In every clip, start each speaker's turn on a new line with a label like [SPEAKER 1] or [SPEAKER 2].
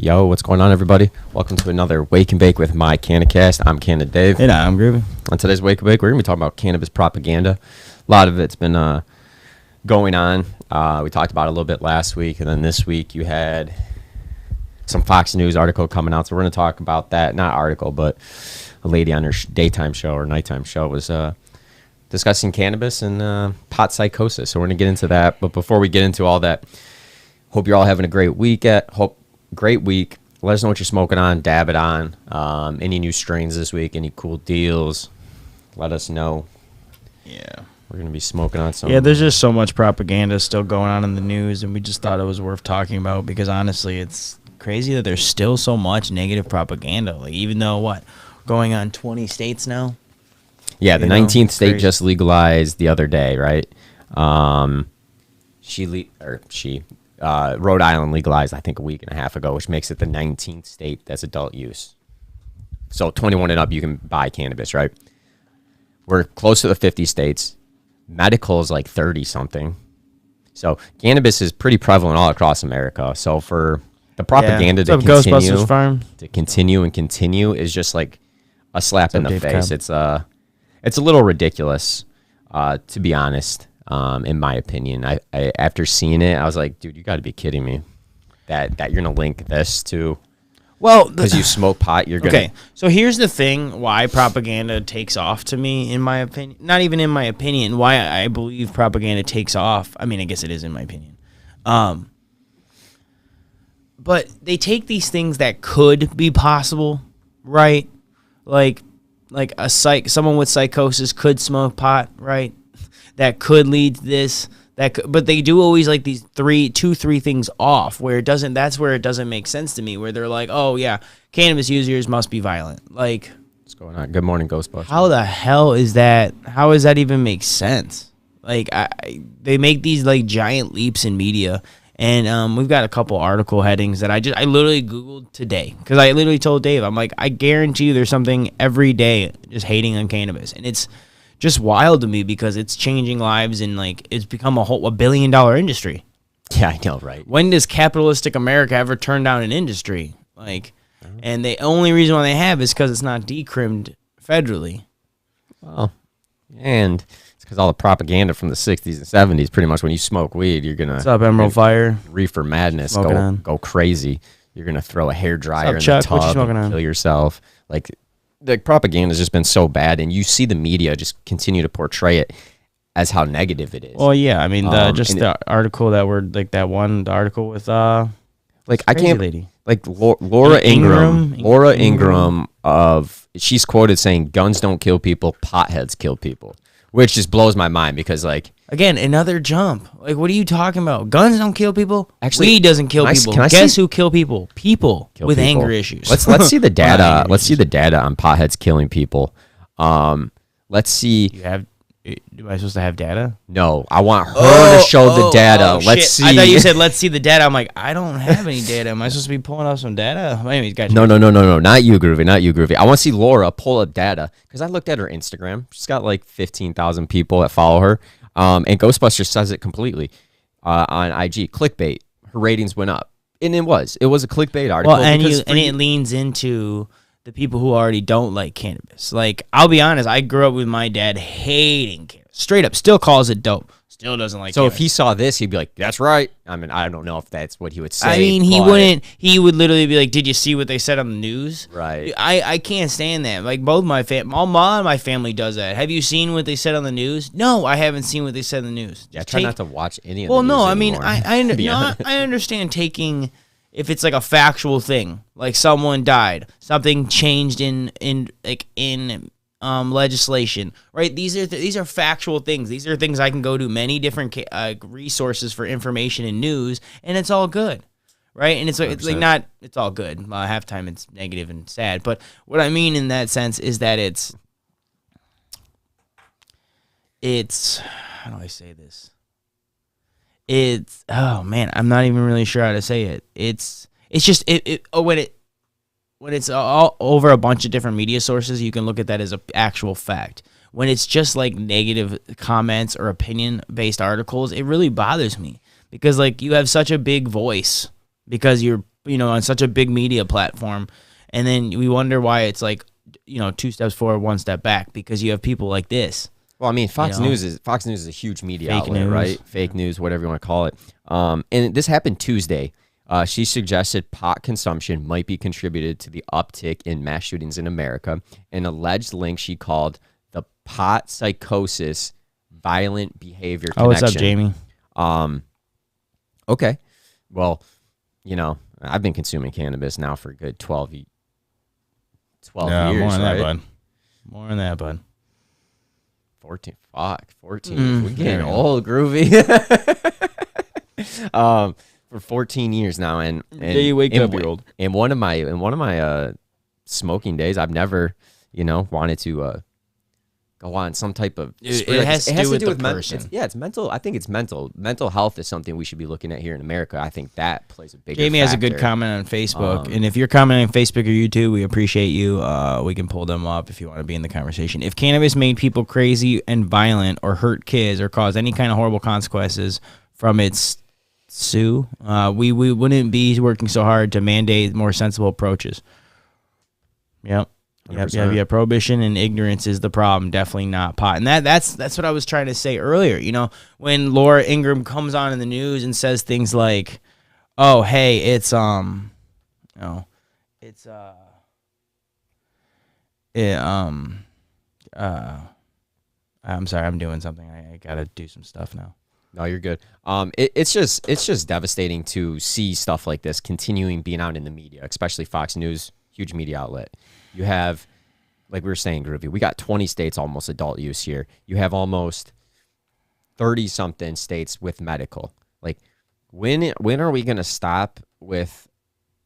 [SPEAKER 1] Yo, what's going on, everybody? Welcome to another Wake N Bake with my Cannacast. I'm Canna Dave.
[SPEAKER 2] And I'm Groovy.
[SPEAKER 1] On today's Wake N Bake, we're going to be talking about cannabis propaganda. A lot of it's been going on. We talked about it a little bit last week, and then this week you had some Fox News article coming out. So we're going to talk about that. Not article, but a lady on her daytime show or nighttime show was discussing cannabis and pot psychosis. So we're going to get into that. But before we get into all that, hope you're all having a great week. Great week. Let us know what you're smoking on. Dab it on. Any new strains this week? Any cool deals? Let us know.
[SPEAKER 2] Yeah.
[SPEAKER 1] We're going to be smoking on some.
[SPEAKER 2] Yeah, there's just so much propaganda still going on in the news, and we just thought it was worth talking about because, honestly, it's crazy that there's still so much negative propaganda. Like, even though, going on 20 states now?
[SPEAKER 1] Yeah, the 19th state just legalized the other day, right? Rhode Island legalized, I think, a week and a half ago, which makes it the 19th state that's adult use. So 21 and up, you can buy cannabis, right? We're close to the 50 states. Medical is like 30-something. So cannabis is pretty prevalent all across America. So for the propaganda to continue is just like a slap in the face. It's a little ridiculous, to be honest. In my opinion, I after seeing it, I was like, dude, you got to be kidding me that you're going to link this to, because you smoke pot, you're going to.
[SPEAKER 2] Okay, so here's the thing why propaganda takes off to me, in my opinion. Not even in my opinion, why I believe propaganda takes off. I mean, I guess it is in my opinion. But they take these things that could be possible, right? Like someone with psychosis could smoke pot, right? That could lead to this. But they do always like these three things off where it doesn't. That's where it doesn't make sense to me. Where they're like, oh yeah, cannabis users must be violent. Like,
[SPEAKER 1] what's going on? Good morning, Ghostbusters.
[SPEAKER 2] How the hell is that? How does that even make sense? Like, they make these like giant leaps in media, and we've got a couple article headings that I literally Googled today because I literally told Dave, I'm like, I guarantee you there's something every day just hating on cannabis, and it's just wild to me because it's changing lives and like it's become a $1 billion industry.
[SPEAKER 1] Yeah, I know, right?
[SPEAKER 2] When does capitalistic America ever turn down an industry? Like, and the only reason why they have is because it's not decrimmed federally.
[SPEAKER 1] Well, and it's because all the propaganda from the 60s and 70s, pretty much when you smoke weed, you're gonna.
[SPEAKER 2] What's up, Emerald Fire?
[SPEAKER 1] Reefer madness, go crazy. You're gonna throw a hairdryer in
[SPEAKER 2] Chuck?
[SPEAKER 1] the tub and kill yourself. Like, the propaganda has just been so bad, and you see the media just continue to portray it as how negative it is.
[SPEAKER 2] Well, yeah, I mean, the article that were like the article with
[SPEAKER 1] like I can't
[SPEAKER 2] lady.
[SPEAKER 1] Like Laura Ingraham she's quoted saying guns don't kill people, potheads kill people, which just blows my mind because, like, again,
[SPEAKER 2] another jump. Like, what are you talking about? Guns don't kill people.
[SPEAKER 1] Actually,
[SPEAKER 2] weed doesn't kill people. Guess who kill people? People with anger issues.
[SPEAKER 1] Let's see the data. Let's see the data on potheads killing people. Let's see.
[SPEAKER 2] Am I supposed to have data?
[SPEAKER 1] No, I want her to show the data. Let's see.
[SPEAKER 2] I thought you said let's see the data. I'm like, I don't have any data. Am I supposed to be pulling up some data? Anyways, guys.
[SPEAKER 1] No. Not you, Groovy. I want to see Laura pull up data because I looked at her Instagram. She's got like 15,000 people that follow her. And Ghostbusters says it completely on IG. Clickbait. Her ratings went up, and it was a clickbait article.
[SPEAKER 2] Well, and it leans into the people who already don't like cannabis. Like, I'll be honest, I grew up with my dad hating cannabis. Straight up, still calls it dope. Still doesn't like cannabis.
[SPEAKER 1] So if he saw this, he'd be like, that's right. I mean, I don't know if that's what he would say.
[SPEAKER 2] I mean, he wouldn't. He would literally be like, did you see what they said on the news?
[SPEAKER 1] Right.
[SPEAKER 2] I can't stand that. Like, both my my family does that. Have you seen what they said on the news? No, I haven't seen what they said on the news.
[SPEAKER 1] Yeah, try not to watch any of the news
[SPEAKER 2] no, I
[SPEAKER 1] anymore.
[SPEAKER 2] mean, I understand taking, if it's like a factual thing, like someone died, something changed in legislation, right? These are factual things. These are things I can go to many different resources for information and news, and it's all good, right? And it's like not. It's all good. Half time it's negative and sad, but what I mean in that sense is that it's. How do I say this? It's, oh man, I'm not even really sure how to say it. It's just when it's all over a bunch of different media sources, you can look at that as an actual fact. When it's just like negative comments or opinion-based articles, it really bothers me because like you have such a big voice because you're on such a big media platform, and then we wonder why it's like, 2 steps forward, 1 step back, because you have people like this.
[SPEAKER 1] Well, I mean, Fox News is a huge media outlet,
[SPEAKER 2] news.
[SPEAKER 1] right? Fake news, whatever you want to call it. And this happened Tuesday. She suggested pot consumption might be contributed to the uptick in mass shootings in America. An alleged link she called the pot psychosis violent behavior connection.
[SPEAKER 2] Oh, what's up, Jamie?
[SPEAKER 1] Okay. Well, I've been consuming cannabis now for a good 12 years,
[SPEAKER 2] More than
[SPEAKER 1] right?
[SPEAKER 2] that, bud. More than that, bud.
[SPEAKER 1] 14. Fuck, 14. We're getting old, groovy. For 14 years now, and
[SPEAKER 2] you wake up, you're old.
[SPEAKER 1] In one of my smoking days, I've never wanted to go on some type of.
[SPEAKER 2] It has to do with the person.
[SPEAKER 1] It's mental. I think it's mental. Mental health is something we should be looking at here in America. I think that plays a big.
[SPEAKER 2] Jamie has a good comment on Facebook, and if you're commenting on Facebook or YouTube, we appreciate you. We can pull them up if you want to be in the conversation. If cannabis made people crazy and violent, or hurt kids, or caused any kind of horrible consequences from its we wouldn't be working so hard to mandate more sensible approaches. Yep. Yeah. Prohibition and ignorance is the problem. Definitely not pot. And that's what I was trying to say earlier. When Laura Ingraham comes on in the news and says things like, "Oh, hey, it's I'm sorry, I'm doing something. I gotta do some stuff now."
[SPEAKER 1] No, you're good. It's just devastating to see stuff like this continuing being out in the media, especially Fox News, huge media outlet. You have, like we were saying, Groovy, we got 20 states almost adult use here. You have almost 30-something states with medical. Like, when are we going to stop with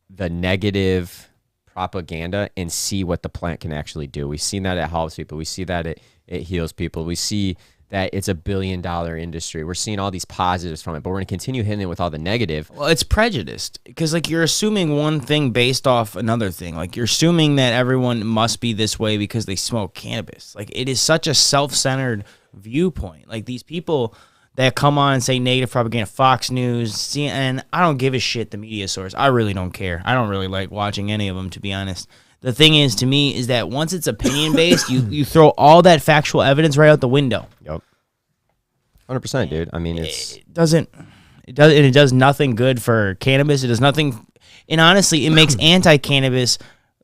[SPEAKER 1] the negative propaganda and see what the plant can actually do? We've seen that it helps people. We see that it heals people. We see that it's a $1 billion industry. We're seeing all these positives from it, but we're going to continue hitting it with all the negative.
[SPEAKER 2] Well, it's prejudiced because, you're assuming one thing based off another thing. You're assuming that everyone must be this way because they smoke cannabis. It is such a self-centered viewpoint. These people that come on and say negative propaganda, Fox News, CNN, I don't give a shit the media source. I really don't care. I don't really like watching any of them, to be honest. The thing is, to me, is that once it's opinion-based, you throw all that factual evidence right out the window.
[SPEAKER 1] Yep. 100%, dude. I mean,
[SPEAKER 2] it does nothing good for cannabis. It does nothing, and honestly, it makes anti-cannabis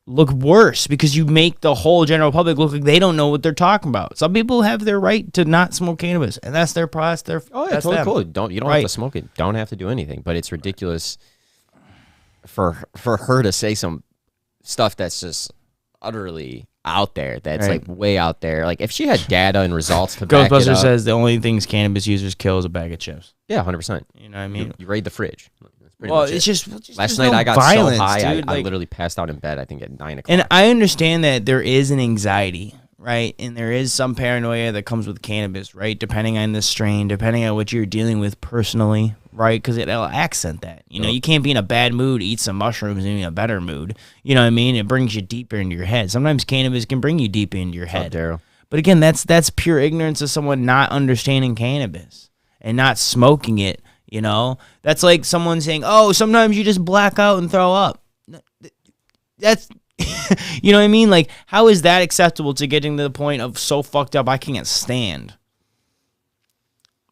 [SPEAKER 2] look worse because you make the whole general public look like they don't know what they're talking about. Some people have their right to not smoke cannabis, and that's their process.
[SPEAKER 1] That's totally cool. You don't have to smoke it. Don't have to do anything. But it's ridiculous for her to say some stuff that's just utterly out there. That's way out there. If she had data and results to back it up.
[SPEAKER 2] Ghostbuster says the only things cannabis users kill is a bag of chips.
[SPEAKER 1] Yeah, 100%.
[SPEAKER 2] You know what I mean?
[SPEAKER 1] You raid the fridge.
[SPEAKER 2] Well, it's just
[SPEAKER 1] last night I got violence, so high, I literally passed out in bed, I think at 9 o'clock.
[SPEAKER 2] And I understand that there is an anxiety, right? And there is some paranoia that comes with cannabis, right? Depending on the strain, depending on what you're dealing with personally, right? Because it'll accent that. You can't be in a bad mood, eat some mushrooms, and be in a better mood. You know what I mean? It brings you deeper into your head. Sometimes cannabis can bring you deep into your head.
[SPEAKER 1] Daryl.
[SPEAKER 2] But again, that's pure ignorance of someone not understanding cannabis and not smoking it. That's like someone saying, "Oh, sometimes you just black out and throw up." That's, you know what I mean? How is that acceptable to getting to the point of so fucked up I can't stand?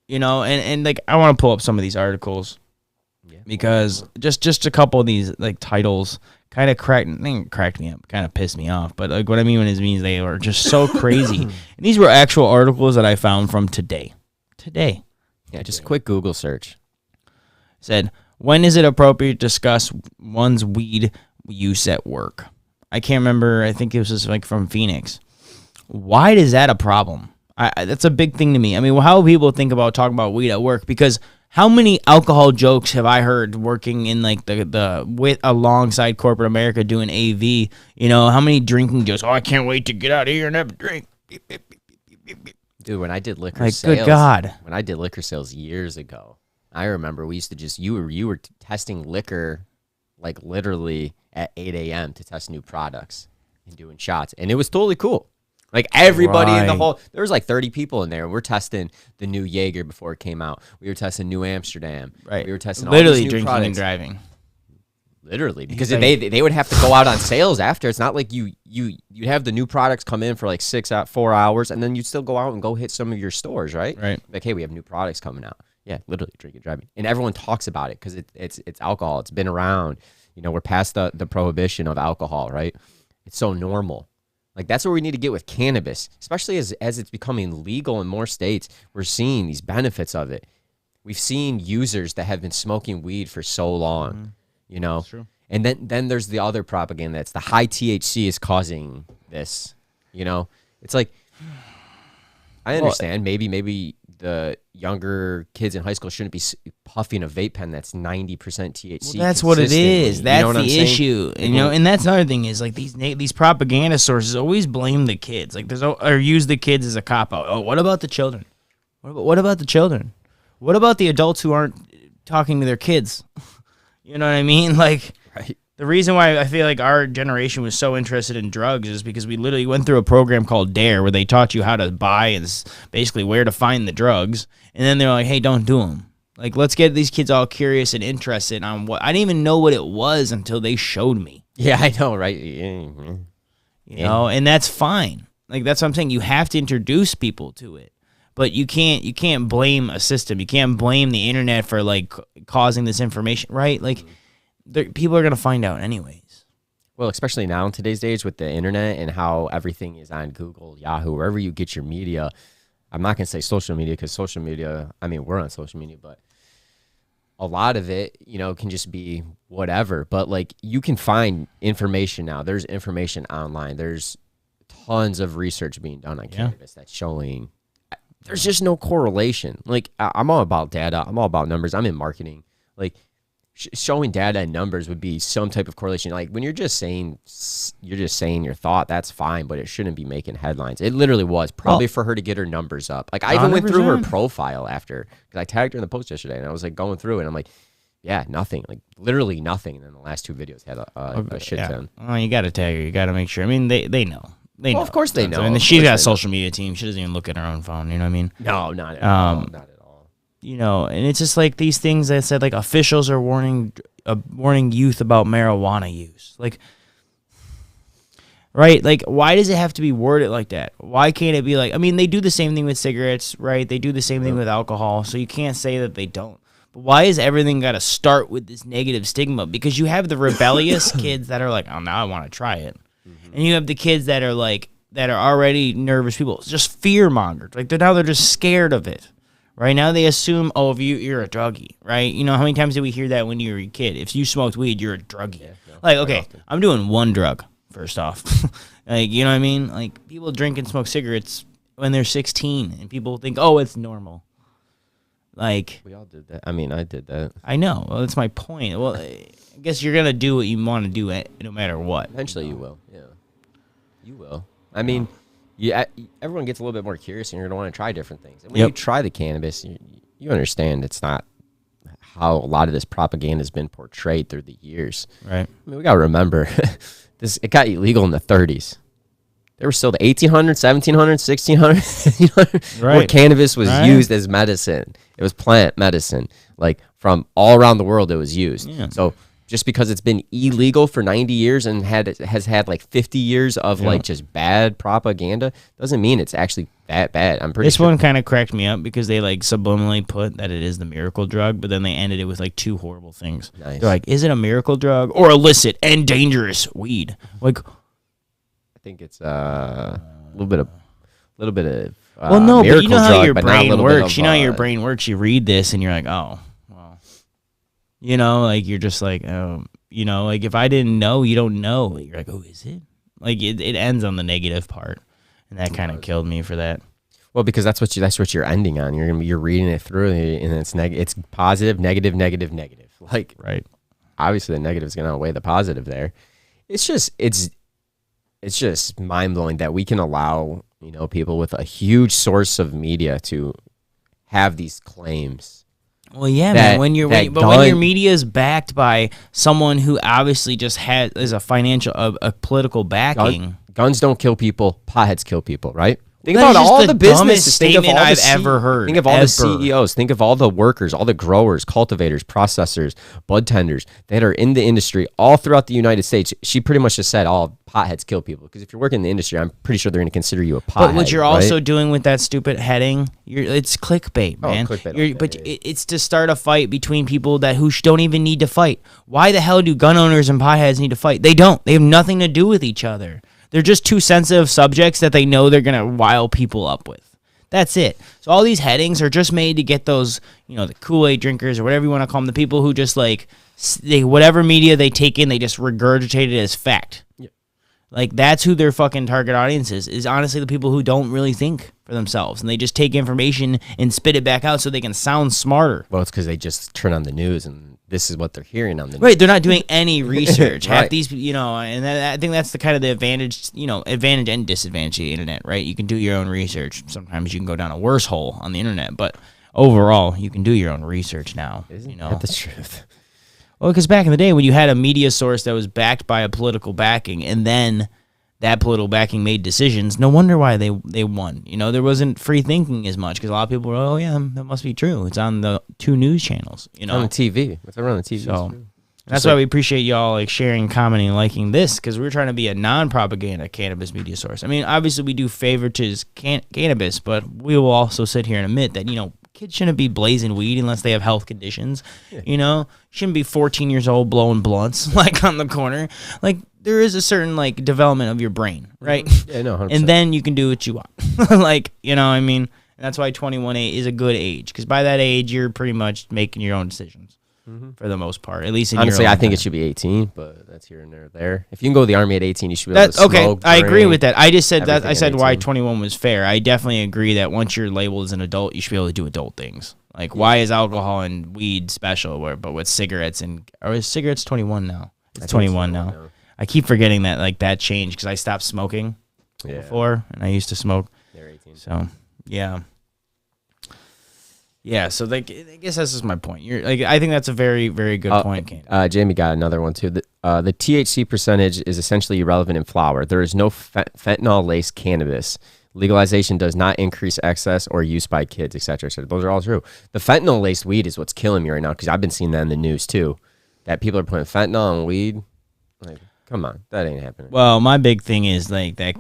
[SPEAKER 2] And I want to pull up some of these articles because just a couple of these titles kind of cracked me up, kind of pissed me off. But what I mean when it means they are just so crazy. And these were actual articles that I found from today.
[SPEAKER 1] Yeah, just a quick Google search.
[SPEAKER 2] Said, when is it appropriate to discuss one's weed use at work? I can't remember. I think it was just from Phoenix. Why is that a problem? That's a big thing to me. I mean, how do people think about talking about weed at work? Because how many alcohol jokes have I heard working in the with alongside corporate America doing AV? How many drinking jokes? Oh, I can't wait to get out of here and have a drink.
[SPEAKER 1] Dude, when I did liquor sales,
[SPEAKER 2] good God.
[SPEAKER 1] When I did liquor sales years ago, I remember we used to just you were testing liquor literally at 8 a.m. to test new products and doing shots, and it was totally cool. Everybody in the whole, there was 30 people in there. We're testing the new Jaeger before it came out. We were testing New Amsterdam.
[SPEAKER 2] Right.
[SPEAKER 1] We were testing
[SPEAKER 2] literally
[SPEAKER 1] all these new
[SPEAKER 2] drinking
[SPEAKER 1] products.
[SPEAKER 2] And driving.
[SPEAKER 1] Literally, because
[SPEAKER 2] Like-
[SPEAKER 1] they would have to go out on sales after. It's not like you'd have the new products come in for like 4 hours, and then you'd still go out and go hit some of your stores, right?
[SPEAKER 2] Right.
[SPEAKER 1] Like, hey, we have new products coming out. Yeah, literally drinking, driving, and everyone talks about it because it's alcohol. It's been around. You know, we're past the prohibition of alcohol, right? It's so normal. Like, that's where we need to get with cannabis, especially as it's becoming legal in more states. We're seeing these benefits of it. We've seen users that have been smoking weed for so long, you know.
[SPEAKER 2] That's true.
[SPEAKER 1] And then there's the other propaganda that's the high THC is causing this, you know. It's like, I understand maybe the younger kids in high school shouldn't be puffing a vape pen that's 90% THC.
[SPEAKER 2] Well, that's what it is. That's
[SPEAKER 1] what I'm
[SPEAKER 2] the
[SPEAKER 1] saying?
[SPEAKER 2] issue. And, you know, and that's another thing is like these propaganda sources always blame the kids. Like or use the kids as a cop out. Oh, what about the children? What about the children? What about the adults who aren't talking to their kids? You know what I mean? Like,
[SPEAKER 1] Right.
[SPEAKER 2] the reason why I feel like our generation was so interested in drugs is because we literally went through a program called DARE where they taught you how to buy and basically where to find the drugs. And then they're like, hey, don't do them. Like, let's get these kids all curious and interested on what. I didn't even know what it was until they showed me.
[SPEAKER 1] Yeah, I know, right?
[SPEAKER 2] You know, and that's fine. Like, that's what I'm saying. You have to introduce people to it. But you can't blame a system. You can't blame the internet for, like, causing this information, right? Like, people are going to find out anyways.
[SPEAKER 1] Well, especially now in today's age with the internet and how everything is on Google, Yahoo, wherever you get your media. I'm not going to say social media because social media, I mean, we're on social media, but a lot of it, you know, can just be whatever. But, like, you can find information now. There's information online. There's tons of research being done on cannabis that's showing there's just no correlation. Like, I'm all about data. I'm all about numbers. I'm in marketing. Like, showing data and numbers would be some type of correlation. Like, when you're just saying your thought, that's fine, but it shouldn't be making headlines. It literally was probably for her to get her numbers up. Like, I even went through her profile after, because I tagged her in the post yesterday, and I was like going through it, and I'm like, yeah, nothing, like literally nothing. And then the last two videos had a shit ton.
[SPEAKER 2] Oh, you got to tag her. You got to make sure. I mean, they know. They know.
[SPEAKER 1] Of course they know.
[SPEAKER 2] I mean, she's got a social media team. She doesn't even look at her own phone. You know what I mean?
[SPEAKER 1] No, not at all. Not at all.
[SPEAKER 2] You know, and it's just like these things that said like officials are warning youth about marijuana use. Like, right? Like, why does it have to be worded like that? Why can't it be like? I mean, they do the same thing with cigarettes, right? They do the same thing with alcohol. So you can't say that they don't. But why is everything got to start with this negative stigma? Because you have the rebellious kids that are like, oh, now I want to try it. And you have the kids that are like, that are already nervous people, just fear mongered. Like they're just scared of it. Right now they assume, oh, if you're a druggie, right? You know, how many times did we hear that when you were a kid? If you smoked weed, you're a druggie. Yeah, no, like, okay, I'm doing one drug, first off. Like, you know what I mean? Like, people drink and smoke cigarettes when they're 16, and people think, oh, it's normal. Like,
[SPEAKER 1] we all did that. I mean, I did that.
[SPEAKER 2] I know. Well, that's my point. Well, I guess you're going to do what you want to do no matter what.
[SPEAKER 1] Eventually you will, yeah. You will. I mean, everyone gets a little bit more curious, and you're going to want to try different things. And when you try the cannabis, you understand it's not how a lot of this propaganda has been portrayed through the years.
[SPEAKER 2] Right.
[SPEAKER 1] I mean, we got to remember, it got illegal in the 30s. There were still the 1800s, 1700s, 1600s, where cannabis was used as medicine. It was plant medicine. Like, from all around the world, it was used. Yeah. So just because it's been illegal for 90 years and has had like 50 years of like just bad propaganda doesn't mean it's actually that bad. I'm pretty sure.
[SPEAKER 2] This one kind of cracked me up because they like subliminally put that it is the miracle drug, but then they ended it with like two horrible things. Nice. They're like, is it a miracle drug or illicit and dangerous weed? Like,
[SPEAKER 1] I think it's a little bit of
[SPEAKER 2] well, no, but you know how
[SPEAKER 1] drug,
[SPEAKER 2] your brain works. You know how your brain works. You read this and you're like, oh, well, you know, like you're just like, oh, you know, like if I didn't know, you don't know. You're like, oh, is it? Like it ends on the negative part, and that kind of killed me for that.
[SPEAKER 1] Well, because that's what you're ending on. You're reading it through, and it's positive, negative, negative, negative. Like,
[SPEAKER 2] right.
[SPEAKER 1] Obviously, the negative is going to outweigh the positive there. It's just mind blowing that we can allow, you know, people with a huge source of media to have these claims.
[SPEAKER 2] Well, yeah, man. When your media is backed by someone who obviously just is a financial, a political backing.
[SPEAKER 1] Guns don't kill people. Potheads kill people, right? Think
[SPEAKER 2] That
[SPEAKER 1] about
[SPEAKER 2] is just
[SPEAKER 1] all
[SPEAKER 2] the
[SPEAKER 1] the
[SPEAKER 2] dumbest
[SPEAKER 1] businesses. Think of
[SPEAKER 2] statement
[SPEAKER 1] all the
[SPEAKER 2] I've ever heard,
[SPEAKER 1] Think of all
[SPEAKER 2] ever.
[SPEAKER 1] the CEOs. Think of all the workers, all the growers, cultivators, processors, bud tenders that are in the industry all throughout the United States. She pretty much just said all potheads kill people. Because if you're working in the industry, I'm pretty sure they're going to consider you a pothead.
[SPEAKER 2] But what you're
[SPEAKER 1] right?
[SPEAKER 2] also doing with that stupid heading, it's clickbait, man.
[SPEAKER 1] Clickbait,
[SPEAKER 2] But it's to start a fight between people that don't even need to fight. Why the hell do gun owners and potheads need to fight? They don't. They have nothing to do with each other. They're just two sensitive subjects that they know they're going to rile people up with. That's it. So all these headings are just made to get those, the Kool-Aid drinkers or whatever you want to call them, the people who just whatever media they take in, they just regurgitate it as fact.
[SPEAKER 1] Yeah.
[SPEAKER 2] Like, that's who their fucking target audience is honestly the people who don't really think for themselves. And they just take information and spit it back out so they can sound smarter.
[SPEAKER 1] Well, it's because they just turn on the news and this is what they're hearing on the news.
[SPEAKER 2] Right, they're not doing any research.
[SPEAKER 1] Right.
[SPEAKER 2] Half these, and I think that's the kind of the advantage, advantage and disadvantage of the internet, right? You can do your own research. Sometimes you can go down a worse hole on the internet, but overall, you can do your own research now.
[SPEAKER 1] Isn't that the truth?
[SPEAKER 2] Well, because back in the day when you had a media source that was backed by a political backing, and then that political backing made decisions, no wonder why they won. There wasn't free thinking as much because a lot of people were, oh, yeah, that must be true. It's on the 2 news channels.
[SPEAKER 1] On the TV. If they're on the TV.
[SPEAKER 2] So that's why we appreciate y'all sharing, commenting, and liking this, because we're trying to be a non-propaganda cannabis media source. I mean, obviously we do favorites cannabis, but we will also sit here and admit that, kids shouldn't be blazing weed unless they have health conditions. Yeah. Shouldn't be 14 years old blowing blunts on the corner. There is a certain development of your brain, right?
[SPEAKER 1] Yeah, no, 100%.
[SPEAKER 2] And then you can do what you want. What I mean? And that's why 21 is a good age, because by that age you're pretty much making your own decisions for the most part. At least in
[SPEAKER 1] honestly,
[SPEAKER 2] your own
[SPEAKER 1] I think
[SPEAKER 2] time.
[SPEAKER 1] it should be 18, but that's here and there. If you can go to the army at 18, you should be able to smoke.
[SPEAKER 2] Okay, I agree
[SPEAKER 1] drink,
[SPEAKER 2] with that. I just said that.
[SPEAKER 1] everything
[SPEAKER 2] I
[SPEAKER 1] at
[SPEAKER 2] said why
[SPEAKER 1] 18.
[SPEAKER 2] 21 was fair. I definitely agree that once you're labeled as an adult, you should be able to do adult things. Why is alcohol and weed special? But with cigarettes or is cigarettes 21 now? It's 21 now. I keep forgetting that that changed because I stopped smoking before, and I used to smoke.
[SPEAKER 1] They're 18.
[SPEAKER 2] So yeah. So I guess that's just my point. I think that's a very, very good point, Kane.
[SPEAKER 1] Jamie got another one too. The THC percentage is essentially irrelevant in flower. There is no fentanyl-laced cannabis. Legalization does not increase access or use by kids, etc. So those are all true. The fentanyl-laced weed is what's killing me right now because I've been seeing that in the news too. That people are putting fentanyl in weed. Come on, that ain't happening.
[SPEAKER 2] Well, my big thing is that I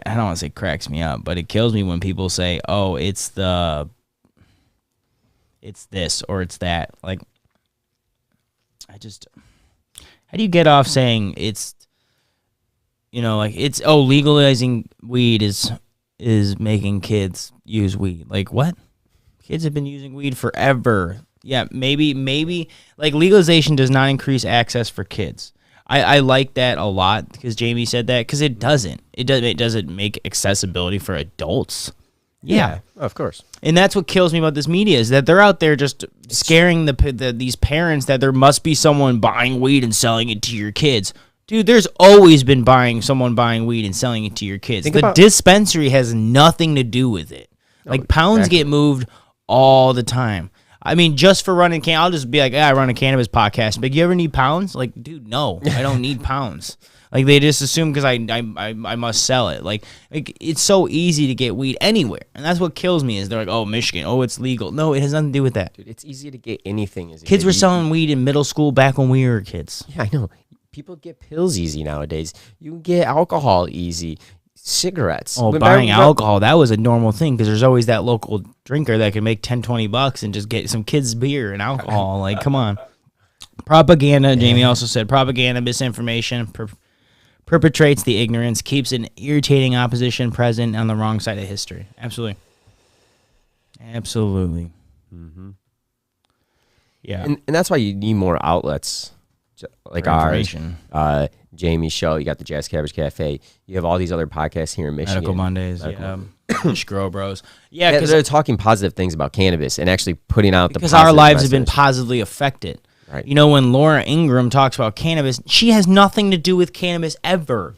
[SPEAKER 2] don't want to say cracks me up, but it kills me when people say, "Oh, it's this or it's that." How do you get off saying it's legalizing weed is making kids use weed? What? Kids have been using weed forever. Yeah, maybe legalization does not increase access for kids. I like that a lot because Jamie said that, because it doesn't. It doesn't make accessibility for adults. Yeah,
[SPEAKER 1] of course.
[SPEAKER 2] And that's what kills me about this media is that they're out there just scaring these parents that there must be someone buying weed and selling it to your kids. Dude, there's always been someone buying weed and selling it to your kids. The dispensary has nothing to do with it. Pounds get moved all the time. I mean, just for running I'll just be I run a cannabis podcast. You ever need pounds? Dude, no, I don't need pounds. They just assume because I must sell it. It's so easy to get weed anywhere, and that's what kills me. Is they're like, oh, Michigan, oh, it's legal. No, it has nothing to do with that.
[SPEAKER 1] Dude, it's easy to get anything.
[SPEAKER 2] Kids were selling weed in middle school back when we were kids.
[SPEAKER 1] Yeah, I know. People get pills easy nowadays. You can get alcohol easy. Cigarettes.
[SPEAKER 2] Oh, buying alcohol, that was a normal thing because there's always that local drinker that can make $10-20 and just get some kids beer and alcohol. Come on. Propaganda, Jamie also said, propaganda, misinformation, perpetrates the ignorance, keeps an irritating opposition present on the wrong side of history. Absolutely. Mm-hmm. Yeah.
[SPEAKER 1] And that's why you need more outlets like ours. Jamie's show, you got the Jazz Cabbage Cafe, you have all these other podcasts here in Michigan.
[SPEAKER 2] Medical Mondays, Grow Bros.
[SPEAKER 1] Yeah, because they're talking positive things about cannabis and actually putting out
[SPEAKER 2] because our lives have been positively affected. Right. When Laura Ingraham talks about cannabis, she has nothing to do with cannabis ever.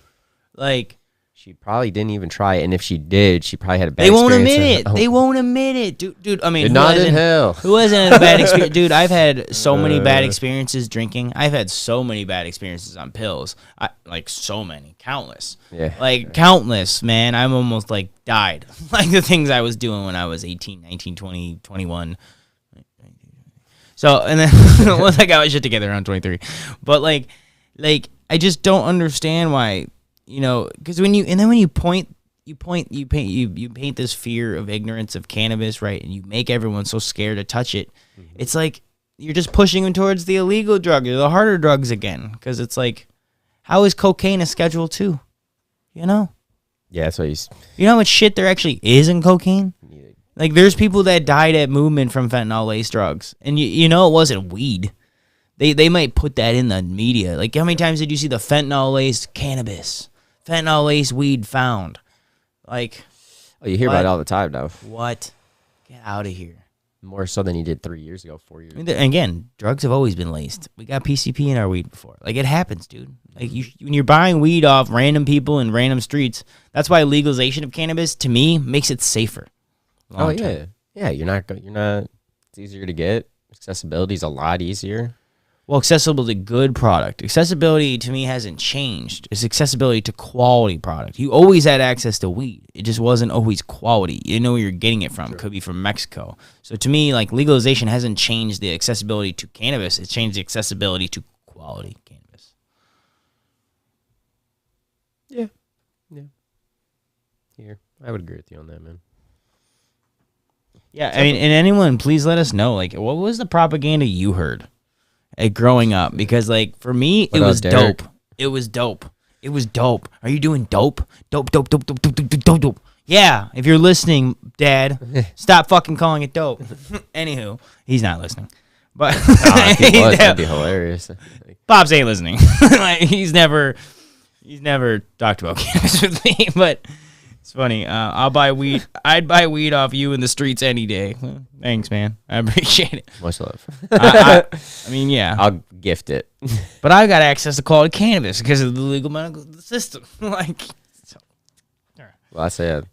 [SPEAKER 1] She probably didn't even try it, and if she did, she probably had a bad
[SPEAKER 2] They won't
[SPEAKER 1] experience.
[SPEAKER 2] admit it. They won't admit it, dude. I mean,
[SPEAKER 1] You're not in hell.
[SPEAKER 2] Who hasn't had a bad experience, dude? I've had so many bad experiences drinking. I've had so many bad experiences on pills. Like so many, countless.
[SPEAKER 1] Yeah,
[SPEAKER 2] like countless, man. I'm almost like died. Like the things I was doing when I was 18, 19, 20, 21. So and then once I got my shit together around 23, but like I just don't understand why. Because when you paint this fear of ignorance of cannabis, right? And you make everyone so scared to touch it. Mm-hmm. It's like you're just pushing them towards the illegal drug or the harder drugs again. Because it's like, how is cocaine a Schedule 2?
[SPEAKER 1] Yeah, that's what
[SPEAKER 2] you know how much shit there actually is in cocaine? Yeah. Like, there's people that died at movement from fentanyl-laced drugs. And it wasn't weed. They might put that in the media. Like, how many times did you see the fentanyl-laced cannabis? Fentanyl-laced weed found. Like,
[SPEAKER 1] you hear about it all the time now.
[SPEAKER 2] What? Get out of here.
[SPEAKER 1] More so than you did 3 years ago, 4 years ago.
[SPEAKER 2] Again, drugs have always been laced. We got PCP in our weed before. Like, it happens, dude. Like, when you're buying weed off random people in random streets, that's why legalization of cannabis, to me, makes it safer.
[SPEAKER 1] Oh, yeah. Yeah, you're not, it's easier to get. Accessibility is a lot easier.
[SPEAKER 2] Well, accessible to good product. Accessibility to me hasn't changed. It's accessibility to quality product. You always had access to weed. It just wasn't always quality. You didn't know where you're getting it from. Sure. It could be from Mexico. So to me, like, legalization hasn't changed the accessibility to cannabis. It's changed the accessibility to quality cannabis.
[SPEAKER 1] Yeah. Here, I would agree with you on that, man.
[SPEAKER 2] Yeah, I mean, and anyone, please let us know. Like, what was the propaganda you heard? Growing up, because like for me it was dope. It was dope. Are you doing dope? Dope. Yeah, if you're listening, Dad, stop fucking calling it dope. Anywho, he's not listening. But
[SPEAKER 1] if he was, that'd be hilarious.
[SPEAKER 2] Pops ain't listening. Like, he's never talked about cannabis with me, but it's funny. I'll buy weed. I'd buy weed off you in the streets any day. Thanks, man. I appreciate it.
[SPEAKER 1] Much love.
[SPEAKER 2] I mean, yeah.
[SPEAKER 1] I'll gift it.
[SPEAKER 2] But I got access to quality cannabis because of the legal medical system. Like, so,
[SPEAKER 1] well, I said.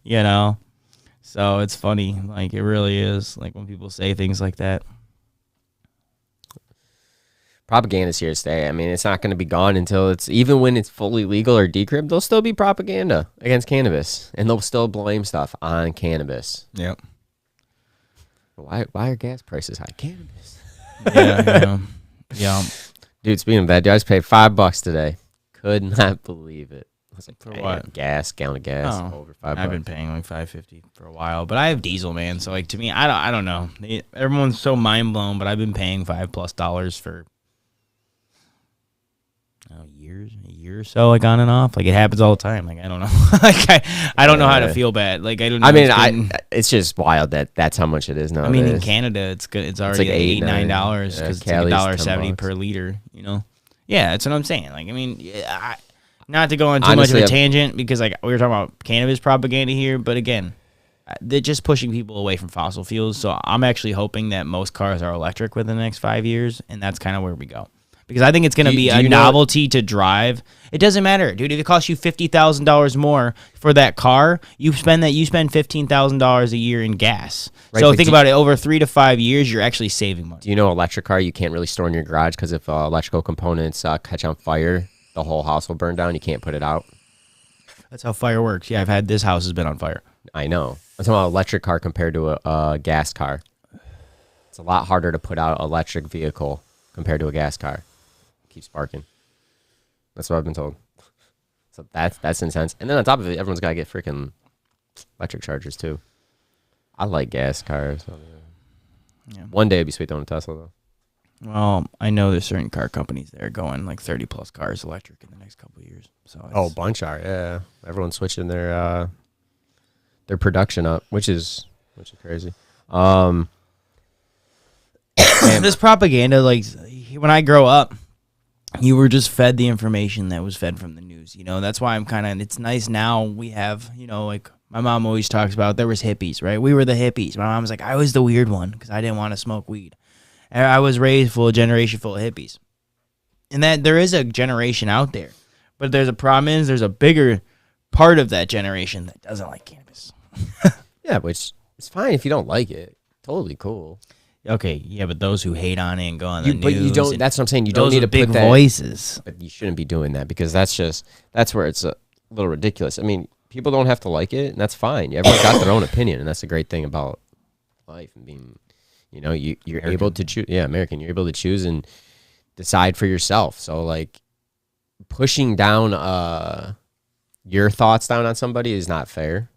[SPEAKER 2] So it's funny. Like, it really is. Like, when people say things like that.
[SPEAKER 1] Propaganda's here to stay. I mean, it's not going to be gone until even when it's fully legal or decribbed, there'll still be propaganda against cannabis, and they'll still blame stuff on cannabis.
[SPEAKER 2] Yep.
[SPEAKER 1] Why are gas prices high? Cannabis.
[SPEAKER 2] Yeah.
[SPEAKER 1] Dude, speaking of that, dude, I just paid $5 today. Could not believe it. I was like,
[SPEAKER 2] for what?
[SPEAKER 1] Gallon of gas, over $5.
[SPEAKER 2] I've been paying like $5.50 for a while, but I have diesel, man. So like, to me, I don't know. Everyone's so mind blown, but I've been paying $5+ for a year or so, like on and off. Like, it happens all the time. Like, I don't know. Like, I don't know how to feel bad. Like, I don't know.
[SPEAKER 1] I mean, it's just wild that's how much it is now.
[SPEAKER 2] I mean, in Canada, it's good. It's already like $8-9 because it's like $1.70 per liter. Yeah, that's what I'm saying. Like, I mean, not to go on too much of a tangent, because like we were talking about cannabis propaganda here, but again, they're just pushing people away from fossil fuels. So I'm actually hoping that most cars are electric within the next 5 years, and that's kind of where we go. Because I think it's going to be a novelty to drive. It doesn't matter, dude. If it costs you $50,000 more for that car, you spend $15,000 a year in gas. Right, so think about it. Over 3 to 5 years, you're actually saving money.
[SPEAKER 1] Do you know electric car you can't really store in your garage because if electrical components catch on fire, the whole house will burn down. You can't put it out.
[SPEAKER 2] That's how fire works. Yeah, I've had this house has been on fire.
[SPEAKER 1] I know. I'm talking about electric car compared to a gas car. It's a lot harder to put out an electric vehicle compared to a gas car. Keeps sparking. That's what I've been told. So that's intense. And then on top of it, everyone's got to get freaking electric chargers too. I like gas cars. Yeah. One day it'd be sweet to own a Tesla though.
[SPEAKER 2] Well, I know there's certain car companies that are going like 30+ cars electric in the next couple of years. So
[SPEAKER 1] a bunch are, yeah. Everyone's switching their production up, which is crazy.
[SPEAKER 2] This propaganda, like, when I grow up, you were just fed the information that was fed from the news. That's why it's nice now we have, like my mom always talks about, there was hippies, right? We were the hippies. My mom's like, I was the weird one because I didn't want to smoke weed. And I was raised full of generation full of hippies. And that there is a generation out there. But there's a problem is there's a bigger part of that generation that doesn't like cannabis.
[SPEAKER 1] Yeah, which is fine if you don't like it. Totally cool.
[SPEAKER 2] Okay, yeah, but those who hate on it and go on the news,
[SPEAKER 1] But you don't. That's what I'm saying. You don't
[SPEAKER 2] those
[SPEAKER 1] need to
[SPEAKER 2] with big
[SPEAKER 1] put that.
[SPEAKER 2] voices.
[SPEAKER 1] But you shouldn't be doing that because that's where it's a little ridiculous. I mean, people don't have to like it, and that's fine. Everyone's got their own opinion, and that's the great thing about life and being, you're American. Able to choose. Yeah, American. You're able to choose and decide for yourself. So like, pushing down your thoughts down on somebody is not fair,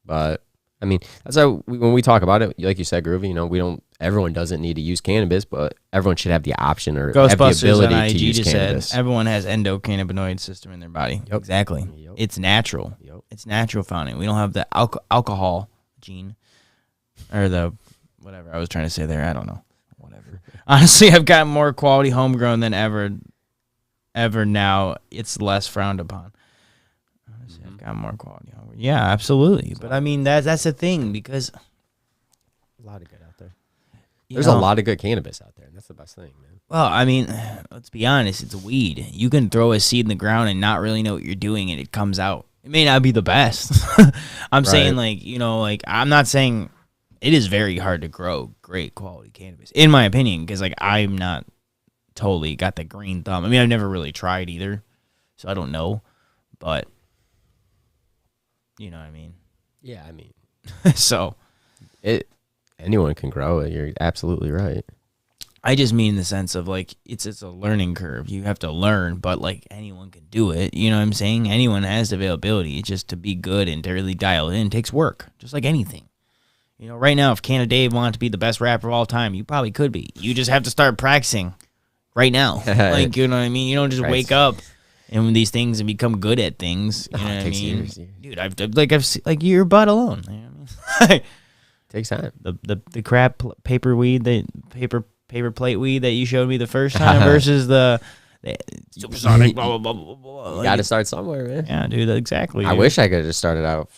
[SPEAKER 1] But I mean, that's how when we talk about it, like you said, Groovy, everyone doesn't need to use cannabis, but everyone should have the option or have the ability to use cannabis.
[SPEAKER 2] Said everyone has endocannabinoid system in their body. Yep. Exactly. Yep. It's natural. Yep. It's natural founding. We don't have the alcohol gene or the whatever I was trying to say there. I don't know. Whatever. Honestly, I've got more quality homegrown than ever now. It's less frowned upon. I've got more quality homegrown. Yeah, absolutely. But I mean, that's the thing because
[SPEAKER 1] a lot of good out there. There's a lot of good cannabis out there, and that's the best thing, man.
[SPEAKER 2] Well, I mean, let's be honest. It's weed. You can throw a seed in the ground and not really know what you're doing, and it comes out. It may not be the best. I'm saying, I'm not saying it is very hard to grow great quality cannabis, in my opinion, because, I'm not totally got the green thumb. I mean, I've never really tried either, so I don't know, but you know what I mean?
[SPEAKER 1] Yeah, I mean.
[SPEAKER 2] So.
[SPEAKER 1] Anyone can grow it. You're absolutely right.
[SPEAKER 2] I just mean in the sense of it's a learning curve. You have to learn, but anyone can do it. You know what I'm saying? Anyone has the availability. It's just to be good and to really dial it in takes work, just like anything. Right now, if Canada Dave wanted to be the best rapper of all time, you probably could be. You just have to start practicing right now. You know what I mean? You don't just wake up and these things and become good at things. You know what I mean? Years. Dude, I've seen, your butt alone. You know what I mean?
[SPEAKER 1] Takes time.
[SPEAKER 2] The crap paper weed, the paper plate weed that you showed me the first time versus the supersonic blah blah blah blah blah.
[SPEAKER 1] You got to start somewhere, man.
[SPEAKER 2] Yeah, dude, exactly.
[SPEAKER 1] I wish I could have just started out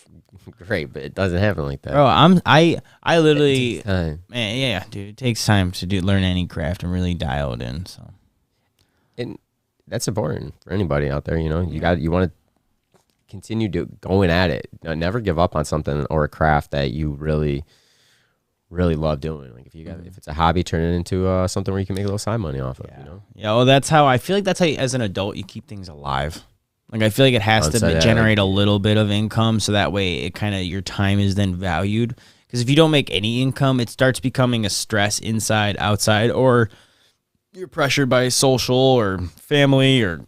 [SPEAKER 1] great, but it doesn't happen like that.
[SPEAKER 2] Bro, I literally, man, yeah, dude, it takes time to learn any craft and really dial it in. So,
[SPEAKER 1] and that's important for anybody out there. You want to continue going at it. Never give up on something or a craft that you really love doing. If it's a hobby, turn it into something where you can make a little side money off of.
[SPEAKER 2] Yeah. Well, that's how I feel. That's how as an adult you keep things alive. I feel like it has to generate a little bit of income, so that way it kind of your time is then valued. Because if you don't make any income, it starts becoming a stress inside, outside, or you're pressured by social or family or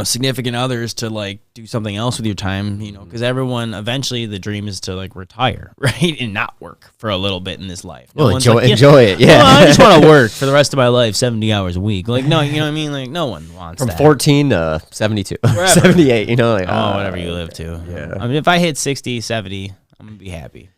[SPEAKER 2] significant others to do something else with your time, because everyone eventually the dream is to retire, right, and not work for a little bit in this life.
[SPEAKER 1] Enjoy it. Yeah,
[SPEAKER 2] well, I just want to work for the rest of my life, 70 hours a week. No, you know what I mean? No one wants
[SPEAKER 1] from
[SPEAKER 2] that.
[SPEAKER 1] 14 to 72, 78.
[SPEAKER 2] Whatever you live to.
[SPEAKER 1] Yeah.
[SPEAKER 2] I mean, if I hit 60, 70, I'm gonna be happy.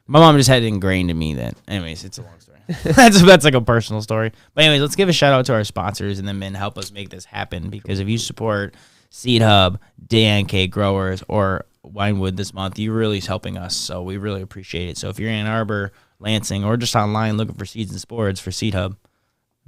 [SPEAKER 2] My mom just had it ingrained in me that. Anyways, it's a long story. that's a personal story. But anyways, let's give a shout out to our sponsors and then help us make this happen. Because if you support Seed Hub, DNK Growers, or Winewood this month, you're really helping us. So we really appreciate it. So if you're in Ann Arbor, Lansing, or just online looking for seeds and spores for Seed Hub,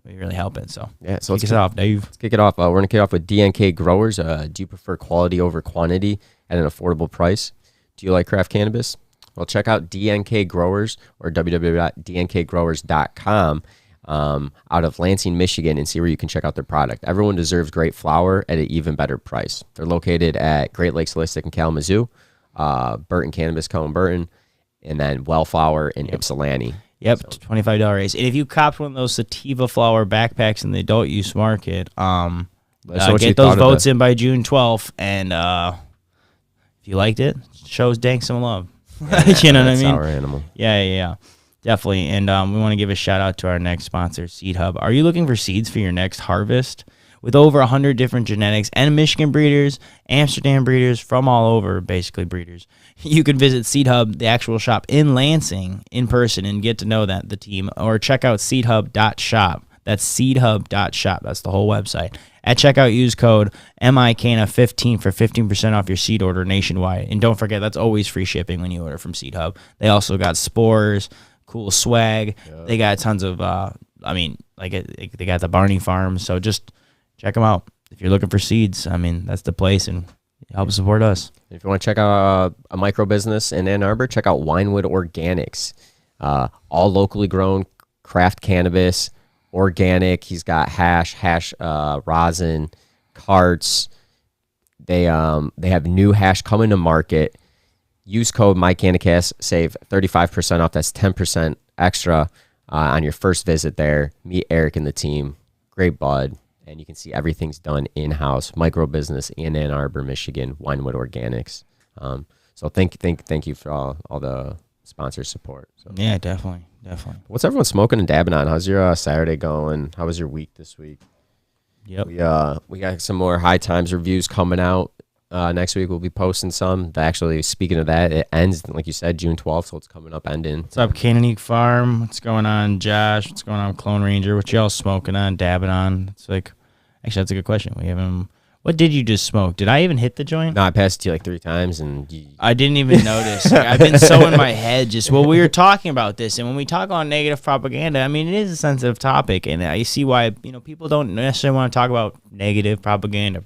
[SPEAKER 2] we really help it. So
[SPEAKER 1] so
[SPEAKER 2] let's kick it off, Dave.
[SPEAKER 1] Let's kick it off. We're gonna kick off with DNK Growers. Do you prefer quality over quantity at an affordable price? Do you like craft cannabis? Well, check out DNK Growers or www.dnkgrowers.com out of Lansing, Michigan, and see where you can check out their product. Everyone deserves great flower at an even better price. They're located at Great Lakes Holistic in Kalamazoo, Burton Cannabis Co. in Burton, and then Wellflower in Ypsilanti.
[SPEAKER 2] Yep, so. $25. And if you copped one of those sativa flower backpacks in the adult use market, get those votes in by June 12th. And if you liked it, show Dank some love. You know what I mean?
[SPEAKER 1] Our animal.
[SPEAKER 2] Yeah. Definitely. And we want to give a shout out to our next sponsor, Seed Hub. Are you looking for seeds for your next harvest? With over 100 different genetics and Michigan breeders, Amsterdam breeders, from all over, basically breeders, you can visit Seed Hub, the actual shop in Lansing, in person and get to know the team, or check out seedhub.shop. That's seedhub.shop. That's the whole website. At checkout, use code MICANA15 for 15% off your seed order nationwide. And don't forget, that's always free shipping when you order from Seed Hub. They also got spores, cool swag. Yep. They got tons of, they got the Barney Farm. So just check them out. if you're looking for seeds, I mean, that's the place, and help support us.
[SPEAKER 1] If you want to check out a micro business in Ann Arbor, check out Winewood Organics. All locally grown craft cannabis, organic. He's got hash, rosin, carts. They have new hash coming to market. Use code MyCannaCast, save 35% off. That's 10% extra on your first visit there. Meet Eric and the team. Great bud. And you can see everything's done in-house. Micro business in Ann Arbor, Michigan. Winewood Organics. So thank you for all the sponsor support. So.
[SPEAKER 2] Yeah, definitely.
[SPEAKER 1] What's everyone smoking and dabbing on? How's your Saturday going? How was your week this week?
[SPEAKER 2] Yep.
[SPEAKER 1] We got some more High Times reviews coming out. Next week we'll be posting some. Actually, speaking of that, it ends, like you said, June 12th, so it's coming up ending.
[SPEAKER 2] What's up, Canonique Farm? What's going on, Josh? What's going on, Clone Ranger? What y'all smoking on, dabbing on? It's like, actually, that's a good question. We haven't. What did you just smoke? Did I even hit the joint?
[SPEAKER 1] No, I passed it to you like 3 times, and
[SPEAKER 2] I didn't even notice. Like, I've been so in my head. We were talking about this, and when we talk on negative propaganda, I mean, it is a sensitive topic, and I see why people don't necessarily want to talk about negative propaganda,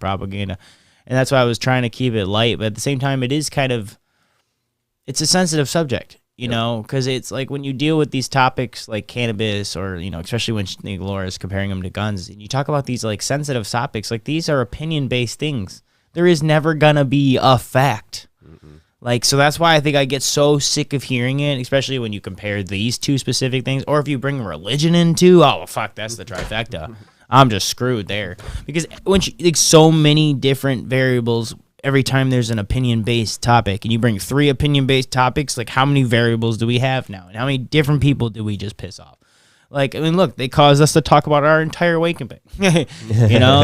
[SPEAKER 2] and that's why I was trying to keep it light. But at the same time, it is it's a sensitive subject, because it's like when you deal with these topics like cannabis, or especially when Laura is comparing them to guns, and you talk about these like sensitive topics, like these are opinion-based things. There is never gonna be a fact. Like, so that's why I think I get so sick of hearing it, especially when you compare these two specific things, or if you bring religion into, oh fuck, that's the trifecta. I'm just screwed there, because when so many different variables every time there's an opinion-based topic, and you bring 3 opinion-based topics, like how many variables do we have now, and how many different people do we just piss off? Like, I mean, look, they caused us to talk about our entire Wake N Bake.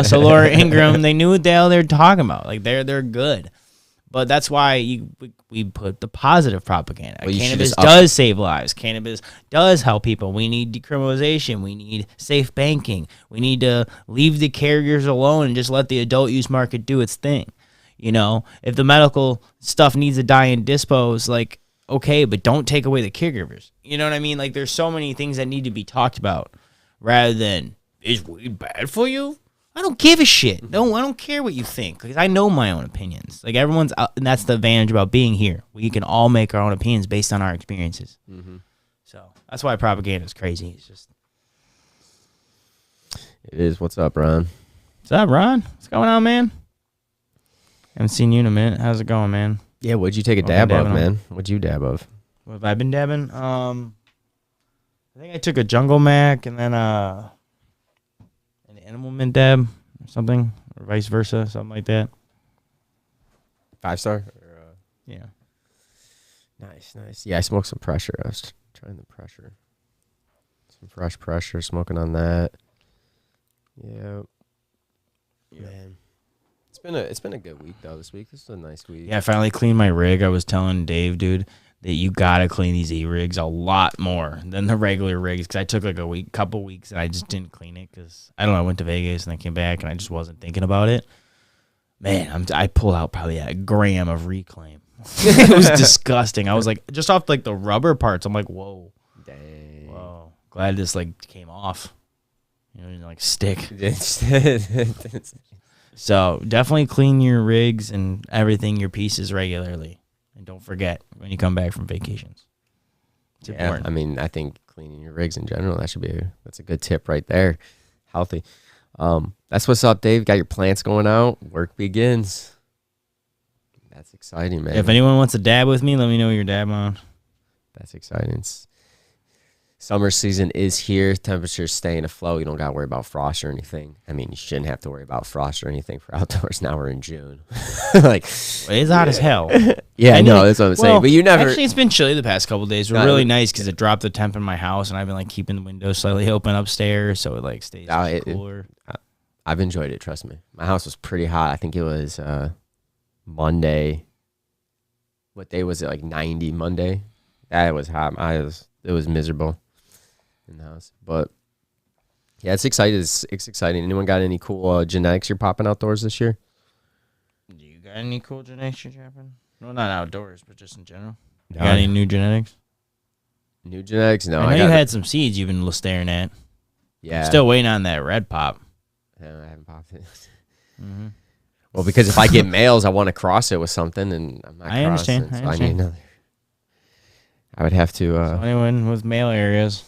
[SPEAKER 2] So Laura Ingraham, they knew what the hell they're talking about. Like, they're good. But that's why we put the positive propaganda. Well, cannabis does save lives. Cannabis does help people. We need decriminalization. We need safe banking. We need to leave the caregivers alone and just let the adult use market do its thing. If the medical stuff needs to die and dispose, like, okay, but don't take away the caregivers. You know what I mean? Like, there's so many things that need to be talked about rather than, is weed bad for you? I don't give a shit. No, I don't care what you think, because I know my own opinions. Like, everyone's, and that's the advantage about being here. We can all make our own opinions based on our experiences. So that's why propaganda is crazy. It's just,
[SPEAKER 1] it is. What's up, Ron?
[SPEAKER 2] What's up, Ron? What's going on, man? Haven't seen you in a minute. How's it going, man?
[SPEAKER 1] Yeah, what'd you take a dab of, man? What'd you dab of?
[SPEAKER 2] What have I been dabbing? I think I took a Jungle Mac and then an Animal Mint dab or something, or vice versa, something like that.
[SPEAKER 1] 5-star?
[SPEAKER 2] Yeah.
[SPEAKER 1] Nice. Yeah, I smoked some Pressure. I was trying the Pressure. Some fresh Pressure, smoking on that. Yeah. Man. It's been a good week though. This week, this is a nice week.
[SPEAKER 2] Yeah, I finally cleaned my rig. I was telling Dave, dude, that you gotta clean these e-rigs a lot more than the regular rigs, because I took like a couple weeks, and I just didn't clean it because I don't know. I went to Vegas and I came back and I just wasn't thinking about it. Man, I pulled out probably a gram of reclaim. It was disgusting. I was like, just off like the rubber parts, I'm like, whoa,
[SPEAKER 1] dang,
[SPEAKER 2] whoa. Glad this like came off. Like stick. So definitely clean your rigs and everything, your pieces regularly. And don't forget when you come back from vacations. It's important.
[SPEAKER 1] I mean, I think cleaning your rigs in general, that's a good tip right there. Healthy. That's what's up, Dave. Got your plants going out. Work begins. That's exciting, man.
[SPEAKER 2] If anyone wants to dab with me, let me know your dab on.
[SPEAKER 1] That's exciting. Summer season is here. Temperatures staying afloat. You don't got to worry about frost or anything. I mean, you shouldn't have to worry about frost or anything for outdoors. Now we're in June.
[SPEAKER 2] It's hot as hell.
[SPEAKER 1] Yeah, no, that's what I'm saying. But you never.
[SPEAKER 2] Actually, it's been chilly the past couple of days. We're really nice because it dropped the temp in my house, and I've been like keeping the windows slightly open upstairs, so it like stays cooler.
[SPEAKER 1] I've enjoyed it. Trust me. My house was pretty hot. I think it was Monday. What day was it? Like 90 Monday. That was hot. It was miserable in the house, but yeah, it's exciting. It's exciting. Anyone got any cool genetics you're popping outdoors this year?
[SPEAKER 2] Do you got any cool genetics you're dropping? No, not outdoors, but just in general. You got any new genetics?
[SPEAKER 1] New genetics? No.
[SPEAKER 2] I know you had some seeds you've been staring at.
[SPEAKER 1] Yeah.
[SPEAKER 2] Still waiting on that red pop.
[SPEAKER 1] Yeah, I haven't popped it. Well, because if I get males, I want to cross it with something, and I'm not
[SPEAKER 2] I understand.
[SPEAKER 1] crossing,
[SPEAKER 2] I
[SPEAKER 1] so I need another. I would have to.
[SPEAKER 2] So anyone with male areas,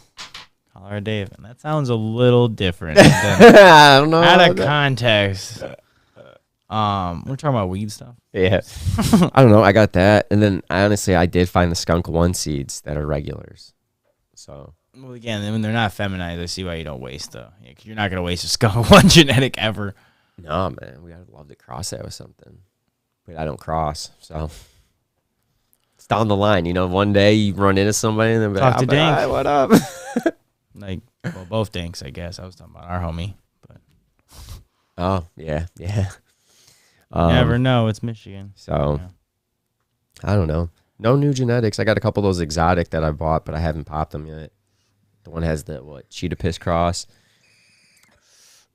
[SPEAKER 2] holler at Dave. And that sounds a little different.
[SPEAKER 1] I don't know.
[SPEAKER 2] Out of context. We're talking about weed stuff.
[SPEAKER 1] Yeah. I don't know. I got that, and then I did find the skunk one seeds that are regulars. So.
[SPEAKER 2] Well, again, when they're not feminized, I see why you don't waste the. Yeah, 'cause you're not gonna waste a skunk one genetic ever.
[SPEAKER 1] No, man, we gotta love to cross that with something, but I don't cross, so it's down the line. One day you run into somebody and they're
[SPEAKER 2] Talk to Dink.
[SPEAKER 1] Hi, what up?
[SPEAKER 2] Well, both Dinks, I guess. I was talking about our homie, but
[SPEAKER 1] Oh yeah.
[SPEAKER 2] never know. It's Michigan,
[SPEAKER 1] so I don't know. No new genetics. I got a couple of those exotic that I bought, but I haven't popped them yet. The one has the cheetah piss cross.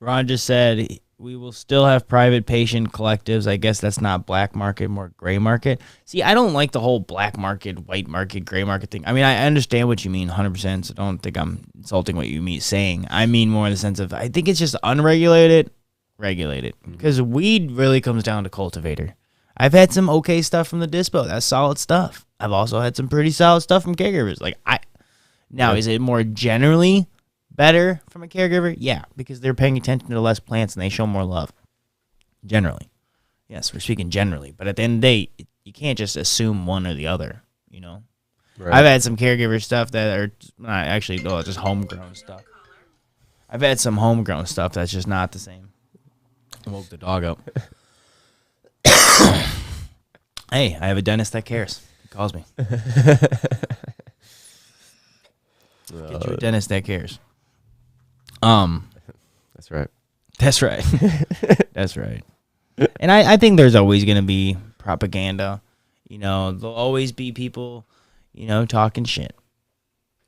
[SPEAKER 2] Ron just said we will still have private patient collectives. I guess that's not black market, more gray market. See, I don't like the whole black market, white market, gray market thing. I mean, I understand what you mean 100%, so don't think I'm insulting what you mean saying. I mean more in the sense of I think it's just unregulated, regulated. Because weed really comes down to cultivator. I've had some okay stuff from the dispo. That's solid stuff. I've also had some pretty solid stuff from caregivers. Now, is it more generally better from a caregiver? Yeah, because they're paying attention to less plants and they show more love. Generally. Yes, we're speaking generally. But at the end of the day, you can't just assume one or the other, Right. I've had some caregiver stuff that are not actually, just homegrown stuff. I've had some homegrown stuff that's just not the same. I woke the dog up. Hey, I have a dentist that cares. He calls me. Get you a dentist that cares.
[SPEAKER 1] That's right.
[SPEAKER 2] That's right. That's right. And I think there's always going to be propaganda. There'll always be people, talking shit.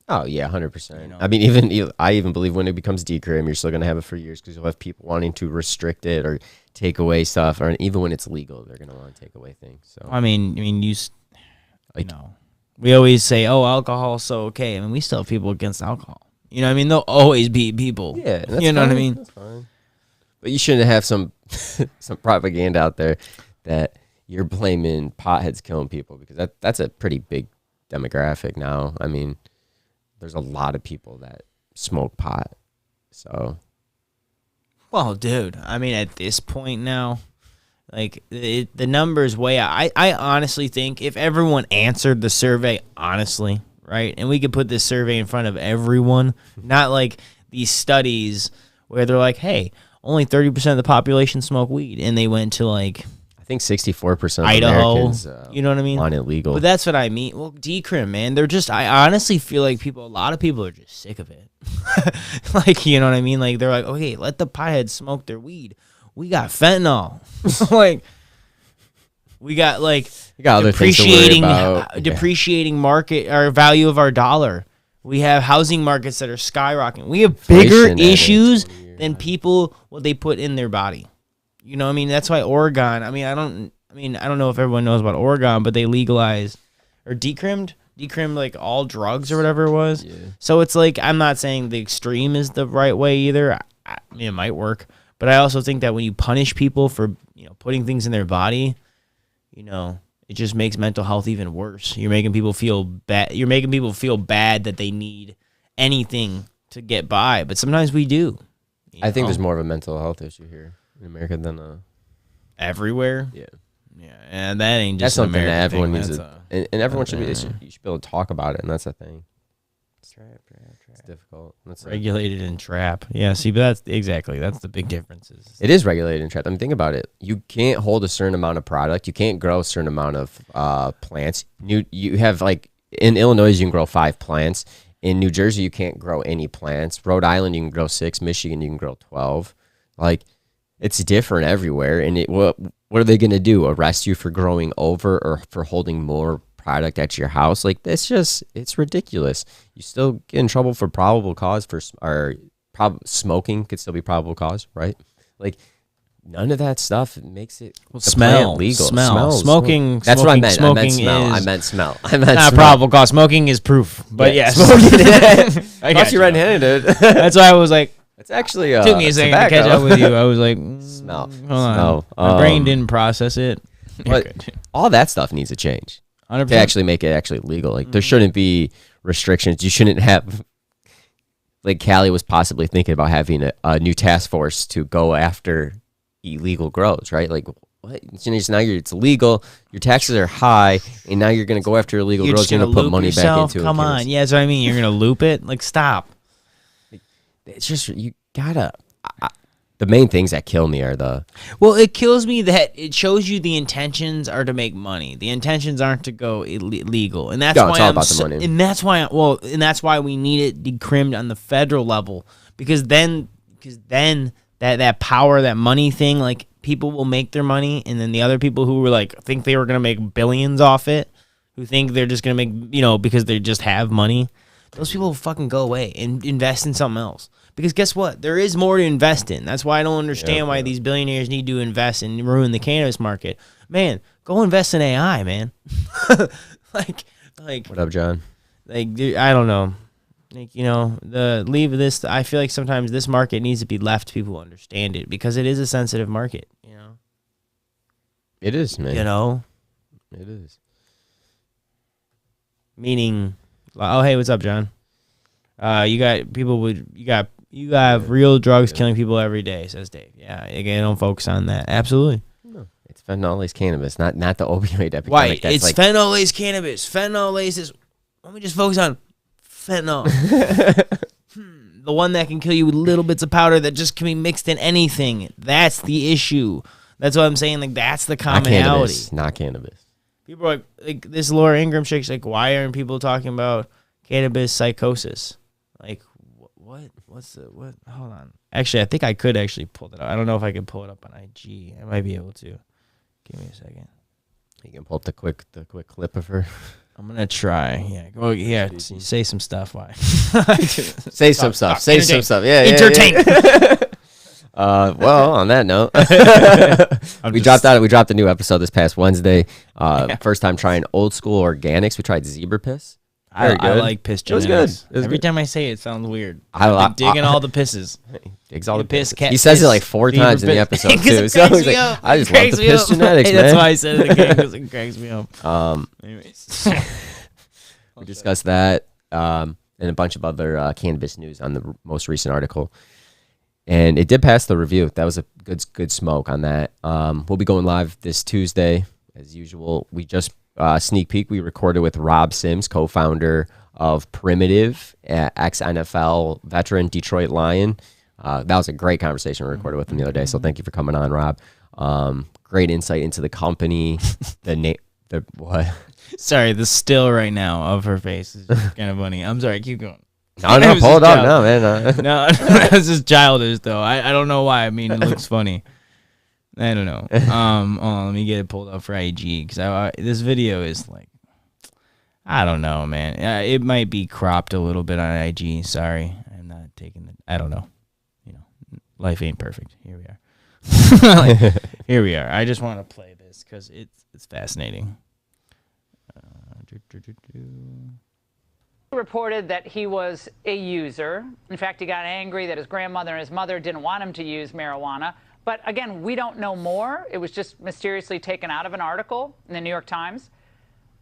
[SPEAKER 1] Oh, yeah, 100%. I mean, I even believe when it becomes decrim, you're still going to have it for years because you'll have people wanting to restrict it or take away stuff. Or even when it's legal, they're going to want to take away things. So
[SPEAKER 2] I mean, we always say, oh, alcohol's so okay. I mean, we still have people against alcohol. There'll always be people.
[SPEAKER 1] Yeah, that's
[SPEAKER 2] you know
[SPEAKER 1] fine.
[SPEAKER 2] what I mean?
[SPEAKER 1] That's fine. But you shouldn't have some propaganda out there that you're blaming potheads killing people because that's a pretty big demographic now. I mean, there's a lot of people that smoke pot. So,
[SPEAKER 2] well, dude, I mean, at this point now, the numbers way out. I honestly think if everyone answered the survey honestly, right, and we could put this survey in front of everyone, not like these studies where they're like, hey, only 30% of the population smoke weed, and they went to I
[SPEAKER 1] think 64% of
[SPEAKER 2] Idaho,
[SPEAKER 1] Americans
[SPEAKER 2] you know what I mean?
[SPEAKER 1] Want it legal.
[SPEAKER 2] But that's what I mean. Well, decrim, man. I honestly feel like a lot of people are just sick of it. You know what I mean? They're like, okay, let the potheads smoke their weed. We got fentanyl. We got
[SPEAKER 1] you got other things to worry about.
[SPEAKER 2] Depreciating market or value of our dollar. We have housing markets that are skyrocketing. We have bigger issues than people what they put in their body. You know what I mean? That's why Oregon. I don't know if everyone knows about Oregon, but they legalized or decrimmed all drugs or whatever it was. Yeah. So it's I'm not saying the extreme is the right way either. I mean, it might work, but I also think that when you punish people for putting things in their body, it just makes mental health even worse. You're making people feel bad. You're making people feel bad that they need anything to get by, but sometimes we do.
[SPEAKER 1] I think there's more of a mental health issue here in America than
[SPEAKER 2] everywhere.
[SPEAKER 1] Yeah,
[SPEAKER 2] and that ain't just
[SPEAKER 1] something
[SPEAKER 2] American
[SPEAKER 1] that everyone
[SPEAKER 2] thing.
[SPEAKER 1] needs and everyone should be. You should be able to talk about it, and that's the thing. It's difficult. That's
[SPEAKER 2] regulated and trap. Yeah, see, but that's the big differences.
[SPEAKER 1] It is regulated and trapped. I mean, think about it. You can't hold a certain amount of product. You can't grow a certain amount of plants. You have in Illinois you can grow 5 plants. In New Jersey you can't grow any plants. Rhode Island you can grow 6. Michigan you can grow 12. It's different everywhere. And what are they gonna do? Arrest you for growing over or for holding more product at your house? It's ridiculous. You still get in trouble for probable cause smoking could still be probable cause, right? None of that stuff makes it
[SPEAKER 2] smell
[SPEAKER 1] legal.
[SPEAKER 2] Smoking.
[SPEAKER 1] That's what I meant.
[SPEAKER 2] Smoking
[SPEAKER 1] I meant smell.
[SPEAKER 2] Not probable cause. Smoking is proof. But yes,
[SPEAKER 1] unless you're red-handed.
[SPEAKER 2] That's why I was like,
[SPEAKER 1] It's actually
[SPEAKER 2] Took me a second to catch up with you. I was like,
[SPEAKER 1] smell.
[SPEAKER 2] Hold on. My brain didn't process it.
[SPEAKER 1] But all that stuff needs to change
[SPEAKER 2] 100%.
[SPEAKER 1] to actually make it actually legal. Like there shouldn't be restrictions. You shouldn't have. Like Cali was possibly thinking about having a new task force to go after illegal grows, right? Like what? Now it's illegal. Your taxes are high, and now you're going to go after illegal grows. You're going to put money back into it.
[SPEAKER 2] Come on, yeah, that's what I mean. You're going to loop it. Like stop.
[SPEAKER 1] It's just you gotta. The main things that kill me are the.
[SPEAKER 2] Well, it kills me that it shows you the intentions are to make money. The intentions aren't to go illegal, and that's why
[SPEAKER 1] it's all about the money.
[SPEAKER 2] And that's why, and that's why we need it decrimmed on the federal level because then that power, that money thing, like people will make their money, and then the other people who were like think they were gonna make billions off it, who think they're just gonna make because they just have money, those people will fucking go away and invest in something else. Because guess what? There is more to invest in. That's why I don't understand why these billionaires need to invest and ruin the cannabis market. Man, go invest in AI, man. like
[SPEAKER 1] What up, John?
[SPEAKER 2] Like, dude, I don't know. Like, leave this. I feel like sometimes this market needs to be left to people who understand it because it is a sensitive market,
[SPEAKER 1] It is, man. It is.
[SPEAKER 2] Meaning, oh, hey, what's up, John? You have real drugs killing people every day, says Dave. Yeah, again, don't focus on that. Absolutely.
[SPEAKER 1] No, it's fentanyl-laced cannabis, not the opioid epidemic.
[SPEAKER 2] Right, it's fentanyl-laced cannabis. Fentanyl-laced is... Let me just focus on fentanyl. The one that can kill you with little bits of powder that just can be mixed in anything. That's the issue. That's what I'm saying. Like, that's the commonality.
[SPEAKER 1] Not cannabis.
[SPEAKER 2] People are like this Laura Ingraham chick's like, why aren't people talking about cannabis psychosis? Like, what? What? Hold on. Actually, I think I could actually pull that up. I don't know if I can pull it up on IG. I might be able to. Give me a second.
[SPEAKER 1] You can pull up the quick clip of her.
[SPEAKER 2] I'm gonna try. Yeah. Well, yeah. Say some stuff. Why?
[SPEAKER 1] Say some stuff. Say some stuff. Yeah.
[SPEAKER 2] Entertain.
[SPEAKER 1] Well, on that note, we dropped a new episode this past Wednesday. First time trying old school organics. We tried zebra piss.
[SPEAKER 2] I like piss genetics.
[SPEAKER 1] It was good.
[SPEAKER 2] Every time I say it sounds weird.
[SPEAKER 1] I'm
[SPEAKER 2] digging all the pisses.
[SPEAKER 1] Digs all the piss.
[SPEAKER 2] Cat
[SPEAKER 1] he says
[SPEAKER 2] piss,
[SPEAKER 1] it like 4 times in the episode too.
[SPEAKER 2] So
[SPEAKER 1] he's like, I just love the piss genetics,
[SPEAKER 2] man. That's why I said it again because it cracks me up. Anyways,
[SPEAKER 1] we discussed that and a bunch of other cannabis news on the most recent article, and it did pass the review. That was a good smoke on that. We'll be going live this Tuesday as usual. We just sneak peek. We recorded with Rob Sims, co-founder of Primitive, ex-NFL veteran, Detroit Lion. That was a great conversation we recorded with him the other day. So thank you for coming on, Rob. Great insight into the company. What?
[SPEAKER 2] Sorry, the still right now of her face is kind of funny. I'm sorry, keep going.
[SPEAKER 1] No, pull it up. No, man.
[SPEAKER 2] No, it's just childish though. I don't know why. I mean, it looks funny. I don't know. Hold on, let me get it pulled up for IG because this video is like, I don't know, man. It might be cropped a little bit on IG. Sorry, I'm not taking it. I don't know. Life ain't perfect. Here we are. Here we are. I just want to play this because it's fascinating.
[SPEAKER 3] Reported that he was a user. In fact, he got angry that his grandmother and his mother didn't want him to use marijuana. But again, we don't know more. It was just mysteriously taken out of an article in the New York Times.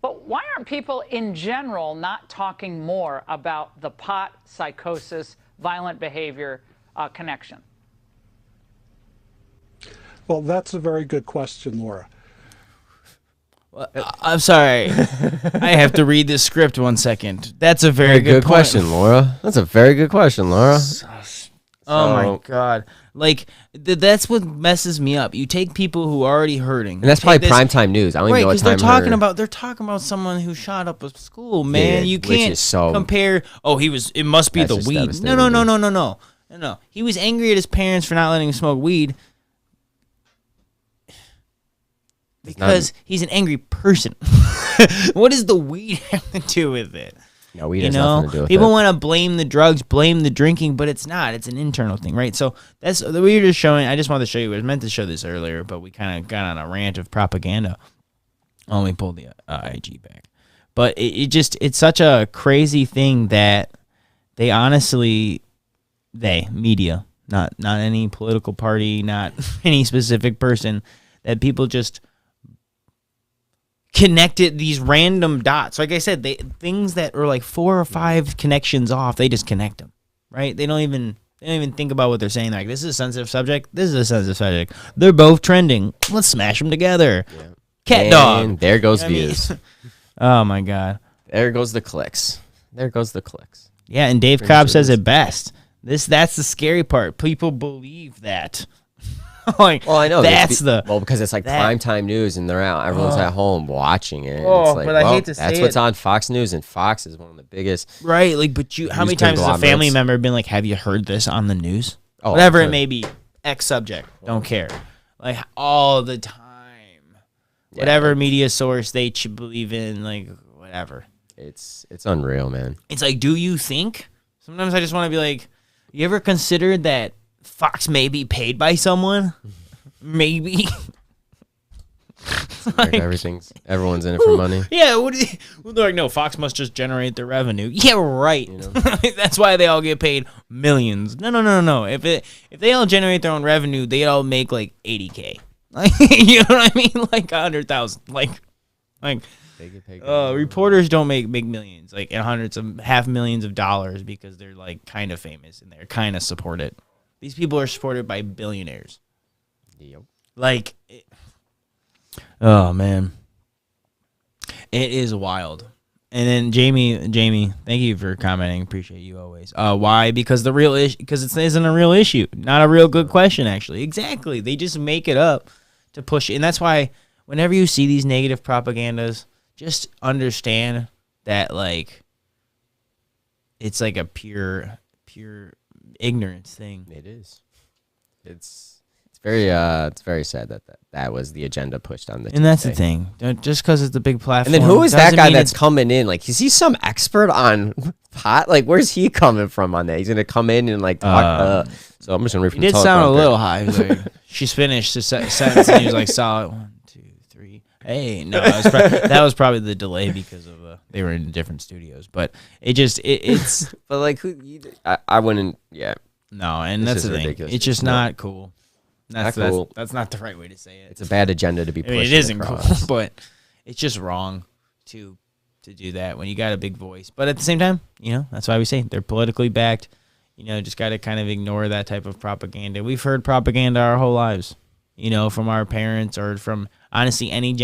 [SPEAKER 3] But why aren't people in general not talking more about the pot, psychosis, violent behavior connection?
[SPEAKER 4] Well, that's a very good question, Laura.
[SPEAKER 2] Well, I'm sorry. I have to read this script 1 second. That's a very good
[SPEAKER 1] question, Laura. That's a very good question, Laura.
[SPEAKER 2] Oh my God. Like, that's what messes me up. You take people who are already hurting.
[SPEAKER 1] And that's probably primetime news. I don't even know what time
[SPEAKER 2] they're talking about someone who shot up a school, man. You can't compare. Oh, it must be the weed. No. He was angry at his parents for not letting him smoke weed. Because he's an angry person. What does the weed have to do with it?
[SPEAKER 1] No, weed has nothing to do with it.
[SPEAKER 2] People want to blame the drugs, blame the drinking, but it's not. It's an internal thing, right? So that's we were just showing. I just wanted to show you. I was meant to show this earlier, but we kind of got on a rant of propaganda. Oh, we pulled the IG back. But it's such a crazy thing that they honestly, media, not any political party, not any specific person, that people just connected these random dots. Like I said, things that are like 4 or 5 connections off, they just connect them, right? They don't even think about what they're saying. Like, this is a sensitive subject. This is a sensitive subject. They're both trending. Let's smash them together. Yeah. Cat dog.
[SPEAKER 1] There goes views.
[SPEAKER 2] Oh my God.
[SPEAKER 1] There goes the clicks.
[SPEAKER 2] Yeah, and Dave Cobb says it best. That's the scary part. People believe that. Like,
[SPEAKER 1] well, I know because it's like
[SPEAKER 2] that,
[SPEAKER 1] primetime news and they're out. Everyone's at home watching it.
[SPEAKER 2] Oh,
[SPEAKER 1] it's like,
[SPEAKER 2] but I hate to say
[SPEAKER 1] that's what's on Fox News, and Fox is one of the biggest.
[SPEAKER 2] Right, like, but how many times has a family member been like, "Have you heard this on the news?"
[SPEAKER 1] Oh,
[SPEAKER 2] whatever it may be, X subject, don't care. Like all the time, whatever media source they should believe in, like whatever.
[SPEAKER 1] It's unreal, man.
[SPEAKER 2] It's like, do you think? Sometimes I just want to be like, you ever considered that Fox may be paid by someone? Maybe.
[SPEAKER 1] Like, everyone's in it for money.
[SPEAKER 2] Yeah, they're like, no, Fox must just generate their revenue. Yeah, right. You know? That's why they all get paid millions. No. If they all generate their own revenue, they all make like $80K. Like, you know what I mean? Like 100,000. Like
[SPEAKER 1] they get paid.
[SPEAKER 2] Reporters don't make millions, like hundreds of half millions of dollars, because they're like kind of famous and they're kind of supported. These people are supported by billionaires.
[SPEAKER 1] Yep.
[SPEAKER 2] Like, oh man, it is wild. And then Jamie, thank you for commenting. Appreciate you always. Why? Because the real issue, because it isn't a real issue, not a real good question actually. Exactly, they just make it up to push it, and that's why whenever you see these negative propagandas, just understand that like it's like a pure ignorance thing.
[SPEAKER 1] It is. It's very sad that was the agenda pushed on the.
[SPEAKER 2] And that's the thing. Just because it's a big platform.
[SPEAKER 1] And then who is that guy that's coming in? Like, is he some expert on pot? Like, where's he coming from on that? He's gonna come in and like talk. So I'm just gonna read from the teleprompter.
[SPEAKER 2] He did sound a little high. He was like, she's finished the sentence, and he was like, solid 1, 2, 3. Hey, no, that was probably the delay because of they were in different studios. But it's.
[SPEAKER 1] But like, I wouldn't. Yeah.
[SPEAKER 2] No, and that's the thing. It's just not cool. That's not the right way to say it.
[SPEAKER 1] It's a bad agenda to be pushed.
[SPEAKER 2] It isn't cool, but it's just wrong to do that when you got a big voice. But at the same time, that's why we say they're politically backed. Just got to kind of ignore that type of propaganda. We've heard propaganda our whole lives, from our parents or from honestly any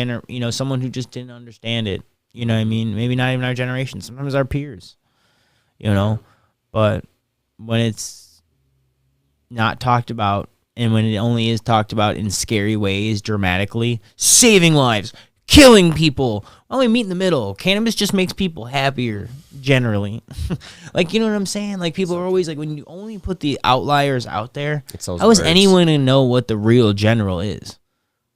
[SPEAKER 2] someone who just didn't understand it. You know what I mean? Maybe not even our generation. Sometimes our peers, But when it's not talked about, and when it only is talked about in scary ways, dramatically, saving lives, killing people, well, we meet in the middle. Cannabis just makes people happier, generally. Like, you know what I'm saying? Like, people are always like, when you only put the outliers out there, how is anyone to know what the real general is?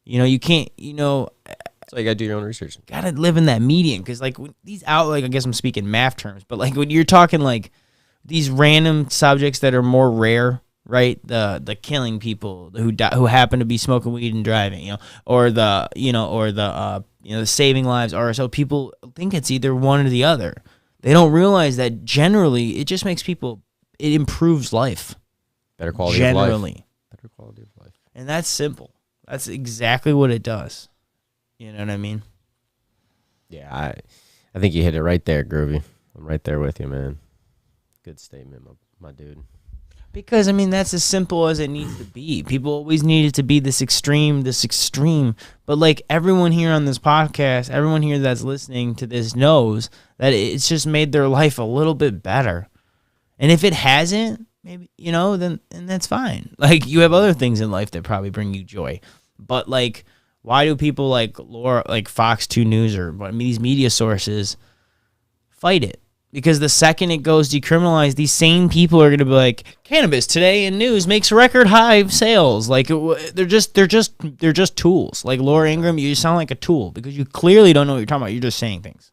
[SPEAKER 2] You can't,
[SPEAKER 1] So you gotta do your own research.
[SPEAKER 2] Gotta live in that median, because like these I guess I'm speaking math terms, but like when you're talking like these random subjects that are more rare, right? The killing people who happen to be smoking weed and driving, or the saving lives, or so people think it's either one or the other. They don't realize that generally it just makes people, it improves life.
[SPEAKER 1] Better quality of life.
[SPEAKER 2] Better quality of life. And that's simple. That's exactly what it does. You know what I mean?
[SPEAKER 1] Yeah, I think you hit it right there, Groovy. I'm right there with you, man. Good statement, my dude.
[SPEAKER 2] Because, that's as simple as it needs to be. People always need it to be this extreme. But, like, everyone here on this podcast, everyone here that's listening to this knows that it's just made their life a little bit better. And if it hasn't, maybe, then that's fine. Like, you have other things in life that probably bring you joy. But, like, why do people like Laura, like Fox 2 News or these media sources fight it? Because the second it goes decriminalized, these same people are going to be like, cannabis today in news makes record high sales. Like they're just tools. Like Laura Ingraham, you sound like a tool because you clearly don't know what you're talking about. You're just saying things.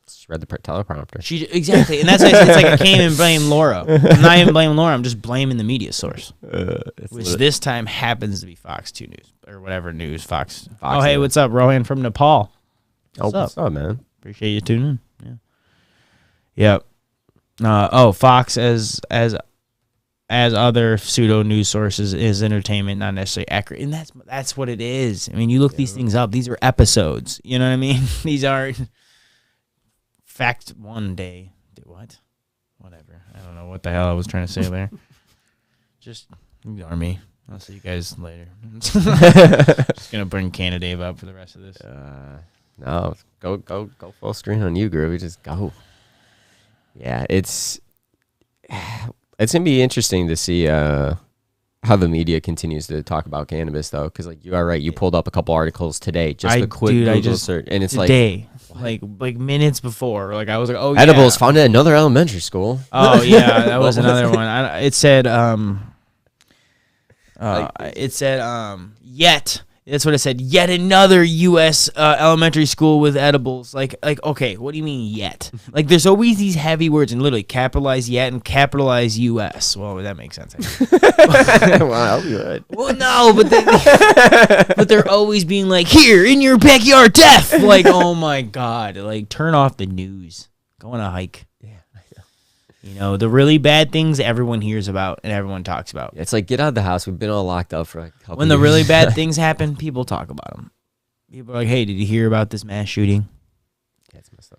[SPEAKER 1] Just read the teleprompter.
[SPEAKER 2] Exactly, and that's why it's like I can't even blame Laura. I'm not even blaming Laura. I'm just blaming the media source, which this time happens to be Fox 2 News or whatever news Fox. Oh, hey, what's up, Rohan from Nepal?
[SPEAKER 1] What's up, man?
[SPEAKER 2] Appreciate you tuning in. Yeah. Yep. Fox as as other pseudo news sources is entertainment, not necessarily accurate. And that's what it is. I mean, you look these things up. These are episodes. You know what I mean? These aren't fact one day. What? Whatever. I don't know what the hell I was trying to say there. Just ignore me. I'll see you guys later. Just gonna bring Canada Dave up for the rest of this.
[SPEAKER 1] No, go full screen on you, Groovy. Just go. Yeah, it's gonna be interesting to see how the media continues to talk about cannabis, though, because like you are right. You pulled up a couple articles today, just a quick Google search, and it's
[SPEAKER 2] today, like minutes before. Like I was like, oh,
[SPEAKER 1] edibles found at another elementary school.
[SPEAKER 2] Oh yeah, that was another one. It said yet. That's what it said. Yet another U.S. Elementary school with edibles. Like, okay, what do you mean yet? Like, there's always these heavy words and literally capitalize yet and capitalize U.S. Well, that makes sense.
[SPEAKER 1] Wow, good.
[SPEAKER 2] Well, no, but they're always being like, here in your backyard, death. Like, oh my God, like turn off the news. Go on a hike. You know, the really bad things everyone hears about and everyone talks about.
[SPEAKER 1] It's like, get out of the house. We've been all locked up for a couple
[SPEAKER 2] When
[SPEAKER 1] years.
[SPEAKER 2] the really bad things happen, people talk about them. People are like, hey, did you hear about this mass shooting?
[SPEAKER 1] Yeah, it's messed up.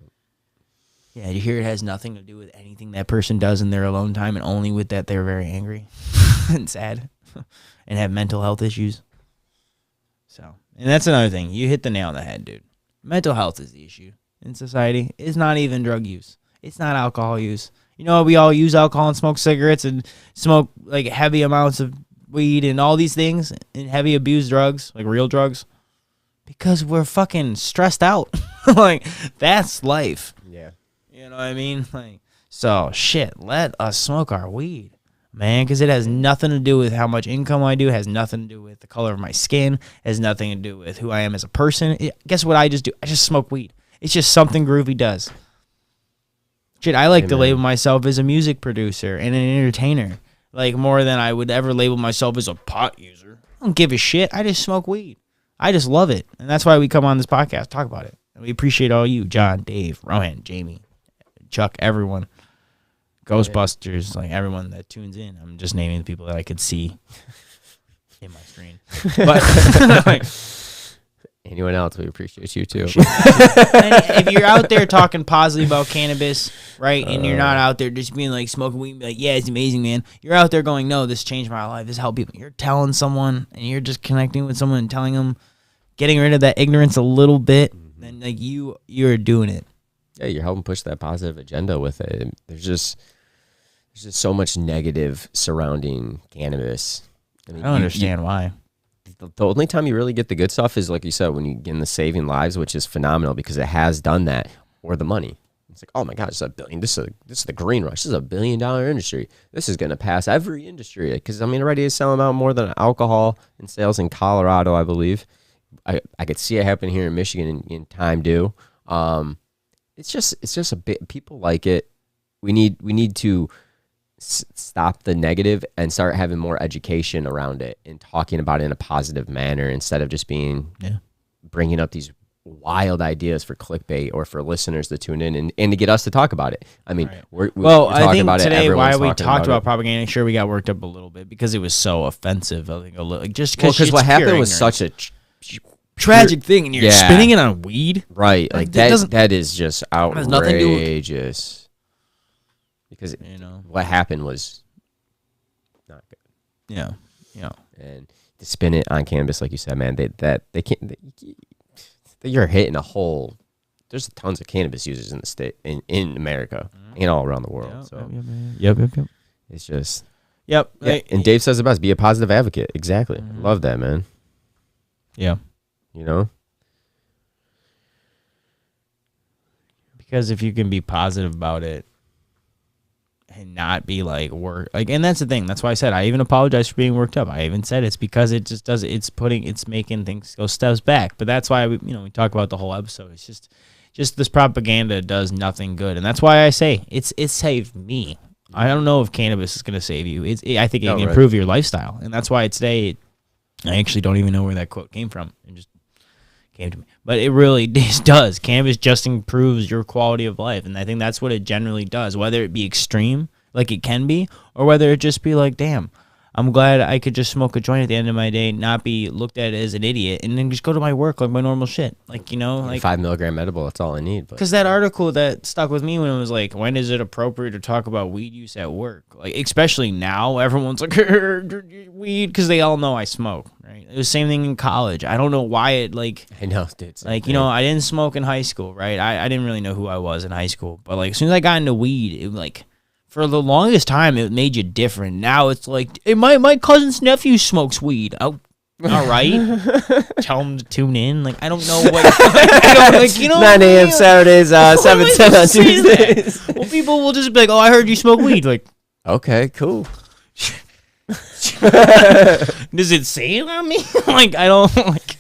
[SPEAKER 2] Yeah, did you hear it has nothing to do with anything that person does in their alone time and only with that they're very angry and sad and have mental health issues? So, and that's another thing. You hit the nail on the head, dude. Mental health is the issue in society. It's not even drug use. It's not alcohol use. You know, we all use alcohol and smoke cigarettes and smoke like heavy amounts of weed and all these things and heavy abuse drugs, like real drugs, because we're fucking stressed out. Like, that's life.
[SPEAKER 1] Yeah.
[SPEAKER 2] You know what I mean? Like, so shit, let us smoke our weed, man, because it has nothing to do with how much income I do, has nothing to do with the color of my skin, has nothing to do with who I am as a person. Guess what I just do? I just smoke weed. It's just something Groovy does. Shit, I like to label myself as a music producer and an entertainer, like more than I would ever label myself as a pot user. I don't give a shit. I just smoke weed. I just love it, and that's why we come on this podcast, talk about it. And we appreciate all you, John, Dave, Rohan, Jamie, Chuck, everyone, Ghostbusters, like everyone that tunes in. I'm just naming the people that I could see in my screen. But like,
[SPEAKER 1] anyone else, we appreciate you too.
[SPEAKER 2] if you're out there talking positively about cannabis, right, and you're not out there just being like smoking weed and be like, yeah, it's amazing, man. You're out there going, no, this changed my life. This helped people. You're telling someone and you're just connecting with someone and telling them, getting rid of that ignorance a little bit, then like you're doing it.
[SPEAKER 1] Yeah, you're helping push that positive agenda with it. There's just so much negative surrounding cannabis.
[SPEAKER 2] I don't understand why.
[SPEAKER 1] The only time you really get the good stuff is, like you said, when you get in the saving lives, which is phenomenal because it has done that, or the money. It's like, oh my God, it's $1 billion. This is the green rush. This is $1 billion industry. This is going to pass every industry because I mean, already is selling out more than alcohol in sales in Colorado, I believe. I could see it happen here in Michigan in time due. It's just a bit. People like it. We need to stop the negative and start having more education around it and talking about it in a positive manner instead of just bringing up these wild ideas for clickbait or for listeners to tune in and to get us to talk about it. I mean, we're
[SPEAKER 2] I think
[SPEAKER 1] about
[SPEAKER 2] today
[SPEAKER 1] it.
[SPEAKER 2] Why we talked about propaganda, sure, we got worked up a little bit because it was so offensive. I think a little, just
[SPEAKER 1] because what happened was such a
[SPEAKER 2] tragic thing, and you're spinning it on weed,
[SPEAKER 1] right? Like that is just outrageous. Because what happened was not good.
[SPEAKER 2] Yeah.
[SPEAKER 1] And to spin it on cannabis, like you said, man, they can't. You're hitting a whole. There's tons of cannabis users in the state, in America, and all around the world.
[SPEAKER 2] Yep.
[SPEAKER 1] It's just.
[SPEAKER 2] Yep.
[SPEAKER 1] Yeah. And Dave says the best: be a positive advocate. Exactly. I love that, man.
[SPEAKER 2] Yeah. Because if you can be positive about it and not be like and that's the thing. That's why I said I even apologize for being worked up. I even said it's because it just does. It's making things go steps back. But that's why we talk about the whole episode. It's just this propaganda does nothing good, and that's why I say it saved me. I don't know if cannabis is going to save you. I think it can improve your lifestyle, and that's why today. I actually don't even know where that quote came from. It just came to me. But it really does. Cannabis just improves your quality of life. And I think that's what it generally does. Whether it be extreme, like it can be, or whether it just be like, damn, I'm glad I could just smoke a joint at the end of my day, not be looked at as an idiot, and then just go to my work like my normal shit. Like, you know, like
[SPEAKER 1] 5 milligram edible, that's all I need.
[SPEAKER 2] Because that article that stuck with me when it was like, when is it appropriate to talk about weed use at work? Like, especially now, everyone's like, weed, because they all know I smoke, right? It was the same thing in college. I don't know why it, like...
[SPEAKER 1] I know, dude.
[SPEAKER 2] Like, you know, I didn't smoke in high school, right? I didn't really know who I was in high school. But, like, as soon as I got into weed, it, like... For the longest time, it made you different. Now it's like, hey, my cousin's nephew smokes weed. Oh, all right. Tell him to tune in. Like, I don't know what. Like, you know,
[SPEAKER 1] 9 a.m. Saturdays, 7:10 on Tuesdays.
[SPEAKER 2] Well, people will just be like, oh, I heard you smoke weed. Like,
[SPEAKER 1] okay, cool.
[SPEAKER 2] does it say it on me? Like, I don't like.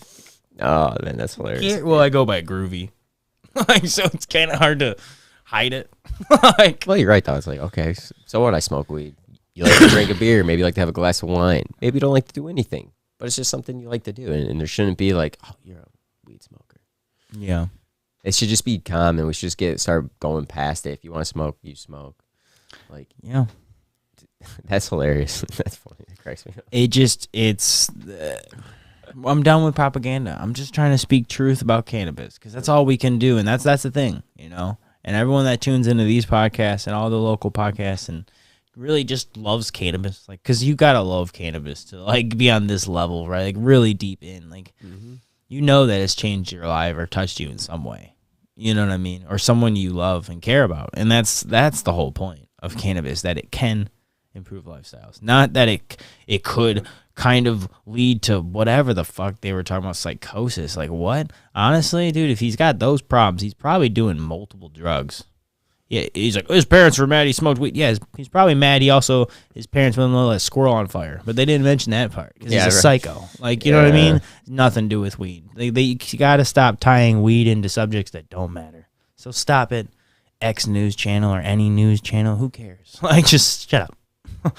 [SPEAKER 1] Oh man, that's hilarious.
[SPEAKER 2] Well, I go by groovy. Like, so it's kind of hard to hide it. Like,
[SPEAKER 1] well, you're right though. It's like, okay, so what? I smoke weed. You like to drink a beer, maybe you like to have a glass of wine. Maybe you don't like to do anything, but it's just something you like to do, and there shouldn't be like, oh, you're a weed smoker.
[SPEAKER 2] Yeah,
[SPEAKER 1] it should just be common. We should just start going past it. If you want to smoke, you smoke. Like,
[SPEAKER 2] yeah,
[SPEAKER 1] that's hilarious. That's funny. It cracks me up.
[SPEAKER 2] I'm done with propaganda. I'm just trying to speak truth about cannabis because that's all we can do, and that's the thing, you know. And everyone that tunes into these podcasts and all the local podcasts and really just loves cannabis, like, because you gotta love cannabis to like be on this level, right? Like really deep in, like, you know that it's changed your life or touched you in some way. You know what I mean? Or someone you love and care about, and that's the whole point of cannabis, that it can improve lifestyles, not that it could kind of lead to whatever the fuck they were talking about, psychosis. Like, what? Honestly, dude, if he's got those problems, he's probably doing multiple drugs. Yeah, he's like, his parents were mad he smoked weed. Yeah, he's probably mad his parents wouldn't let a squirrel on fire, but they didn't mention that part because he's a psycho. Like, you know what I mean? Nothing to do with weed. You got to stop tying weed into subjects that don't matter. So stop it. X news channel or any news channel, who cares? Like, just shut up.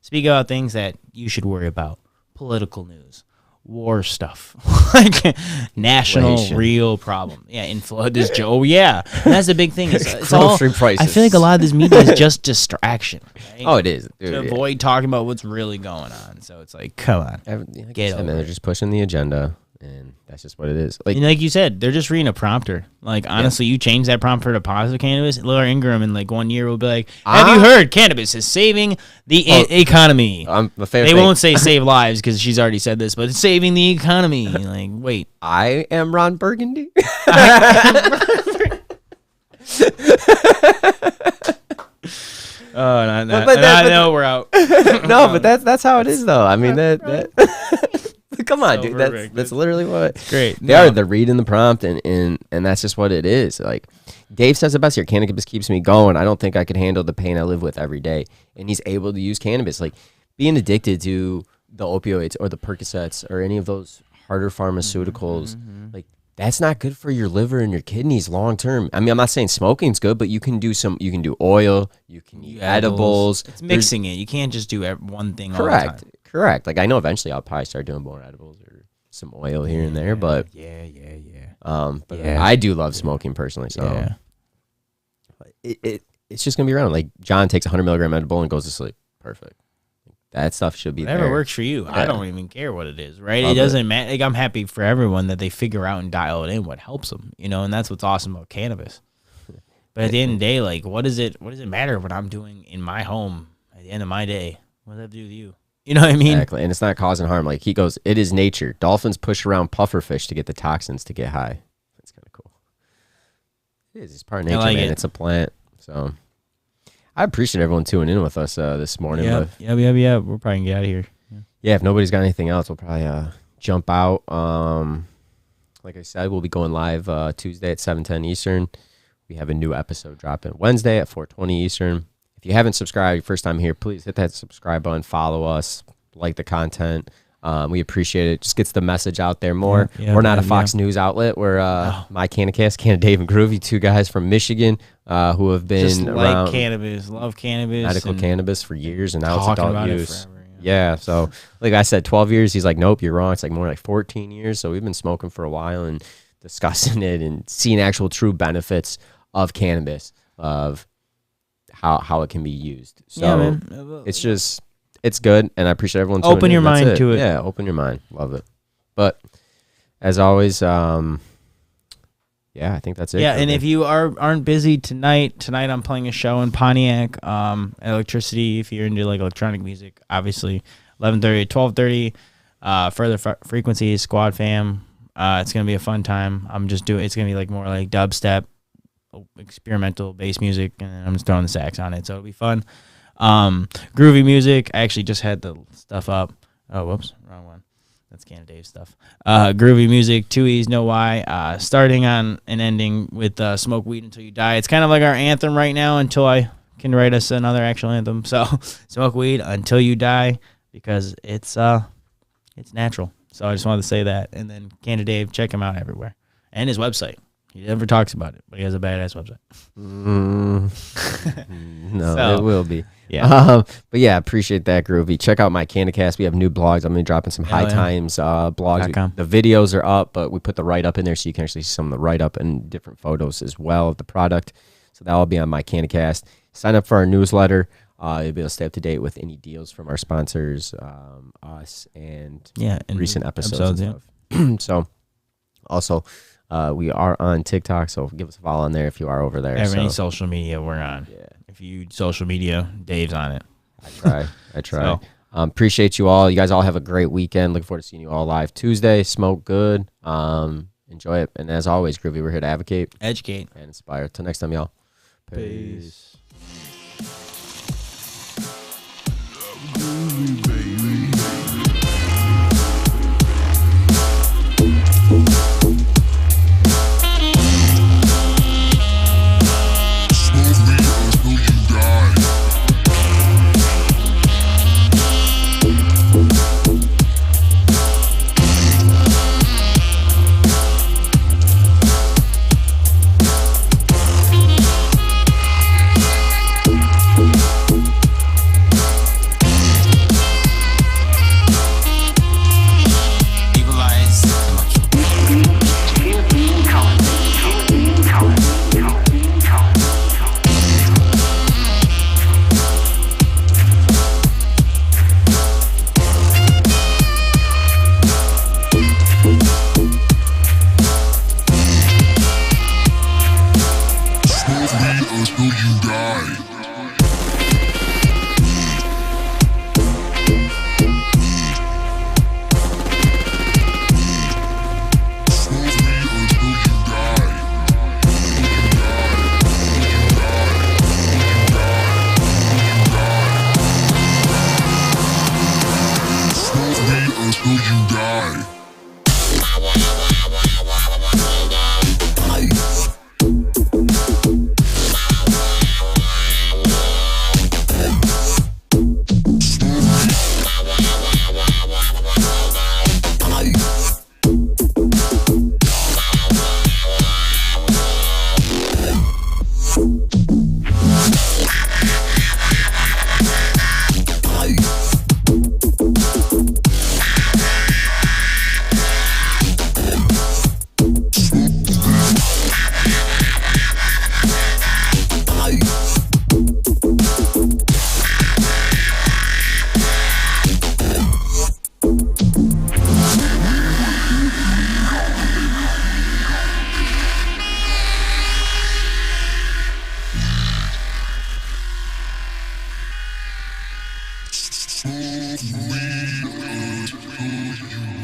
[SPEAKER 2] Speak about things that you should worry about. Political news, war stuff, like national
[SPEAKER 1] Inflation.
[SPEAKER 2] real problem. Yeah, this Joe. Yeah, and that's the big thing. It's all.
[SPEAKER 1] Grocery prices.
[SPEAKER 2] I feel like a lot of this media is just distraction. Right?
[SPEAKER 1] Oh, it is, dude,
[SPEAKER 2] to avoid talking about what's really going on. So it's like, come on, get over
[SPEAKER 1] man, they're just pushing the agenda, and that's just what it is. Like,
[SPEAKER 2] and like you said, they're just reading a prompter. Like, honestly, you change that prompter to positive cannabis, Laura Ingraham in like 1 year will be like, have you heard cannabis is saving the economy?
[SPEAKER 1] I'm a favorite.
[SPEAKER 2] They won't say save lives because she's already said this, but it's saving the economy. Like, wait.
[SPEAKER 1] I am Ron Burgundy.
[SPEAKER 2] Oh, I know we're out.
[SPEAKER 1] No, but that's how it is, though. I mean, come on, dude. That's literally what.
[SPEAKER 2] Great.
[SPEAKER 1] They're reading the prompt, and that's just what it is. Like, Dave says it best here. Cannabis keeps me going. I don't think I could handle the pain I live with every day. And he's able to use cannabis. Like, being addicted to the opioids or the Percocets or any of those harder pharmaceuticals, like, that's not good for your liver and your kidneys long term. I mean, I'm not saying smoking's good, but you can do oil, you can eat edibles.
[SPEAKER 2] It's mixing it. You can't just do one thing all the time.
[SPEAKER 1] Correct. Like, I know eventually I'll probably start doing more edibles or some oil here and there, but but I do love smoking personally, so it's just gonna be around. Like, John takes 100 milligram edible and goes to sleep. Perfect. That stuff should be
[SPEAKER 2] whatever
[SPEAKER 1] there.
[SPEAKER 2] works for you. Yeah. I don't even care what it is, right? It doesn't matter. Like, I'm happy for everyone that they figure out and dial it in what helps them, you know, and that's what's awesome about cannabis. But at the end of the day, like, what does it matter what I'm doing in my home at the end of my day? What does that have to do with you? You know what I mean?
[SPEAKER 1] Exactly. And it's not causing harm. Like, he goes, it is nature. Dolphins push around pufferfish to get the toxins to get high. That's kind of cool. It is. It's part of nature, man. It's a plant. So I appreciate everyone tuning in with us this morning.
[SPEAKER 2] Yeah. We're probably going to get out of here.
[SPEAKER 1] Yeah, if nobody's got anything else, we'll probably jump out. Like I said, we'll be going live Tuesday at 7:10 Eastern. We have a new episode dropping Wednesday at 4:20 Eastern. If you haven't subscribed, your first time here, please hit that subscribe button, follow us, like the content. We appreciate it. Just gets the message out there more. We're not a Fox News outlet. We're my Cannacast, Canna Dave and Groovy, two guys from Michigan who have been
[SPEAKER 2] just
[SPEAKER 1] around
[SPEAKER 2] cannabis, love cannabis,
[SPEAKER 1] medical cannabis for years, and now it's
[SPEAKER 2] talking
[SPEAKER 1] adult
[SPEAKER 2] about
[SPEAKER 1] use.
[SPEAKER 2] it forever,
[SPEAKER 1] Yeah, so like I said, 12 years. He's like, nope, you're wrong. It's like more like 14 years. So we've been smoking for a while and discussing it and seeing actual true benefits of cannabis, of how it can be used. So
[SPEAKER 2] Yeah, man.
[SPEAKER 1] it's good, and I appreciate everyone tuning
[SPEAKER 2] Open
[SPEAKER 1] in.
[SPEAKER 2] your
[SPEAKER 1] That's
[SPEAKER 2] mind to it.
[SPEAKER 1] Yeah, open your mind. Love it. But as always, yeah, I think that's it.
[SPEAKER 2] Yeah, and if you aren't busy tonight I'm playing a show in Pontiac, Electricity, if you're into like electronic music, obviously 11:30 to 12:30, further frequencies, Squad Fam. It's gonna be a fun time. It's gonna be like more like dubstep, experimental bass music, and I'm just throwing the sax on it, so it'll be fun. Groovy music. I actually just had the stuff up. Oh, whoops, wrong one. That's Canada Dave stuff. Groovy music, 2 E's, no Y. Starting on and ending with Smoke Weed Until You Die. It's kind of like our anthem right now until I can write us another actual anthem. So Smoke Weed Until You Die, because it's natural. So I just wanted to say that. And then Canada Dave, check him out everywhere. And his website. He never talks about it, but he has a badass website.
[SPEAKER 1] No,
[SPEAKER 2] So,
[SPEAKER 1] it will be.
[SPEAKER 2] Yeah.
[SPEAKER 1] But yeah, appreciate that, Groovy. Check out my CanadaCast. We have new blogs. I'm going to be dropping some High
[SPEAKER 2] yeah.
[SPEAKER 1] Times blogs.
[SPEAKER 2] .com.
[SPEAKER 1] The videos are up, but we put the write-up in there so you can actually see some of the write-up and different photos as well of the product. So that will be on my CanadaCast. Sign up for our newsletter. You'll be able to stay up to date with any deals from our sponsors, us, and recent episodes and stuff. So also, we are on TikTok, so give us a follow on there if you are over there.
[SPEAKER 2] Any social media, we're on.
[SPEAKER 1] Yeah.
[SPEAKER 2] If you social media, Dave's on it.
[SPEAKER 1] I try.
[SPEAKER 2] So-
[SPEAKER 1] Appreciate you all. You guys all have a great weekend. Looking forward to seeing you all live Tuesday. Smoke good. Enjoy it. And as always, Groovy, we're here to advocate,
[SPEAKER 2] Educate,
[SPEAKER 1] and inspire. Till next time, y'all. Peace.
[SPEAKER 5] We are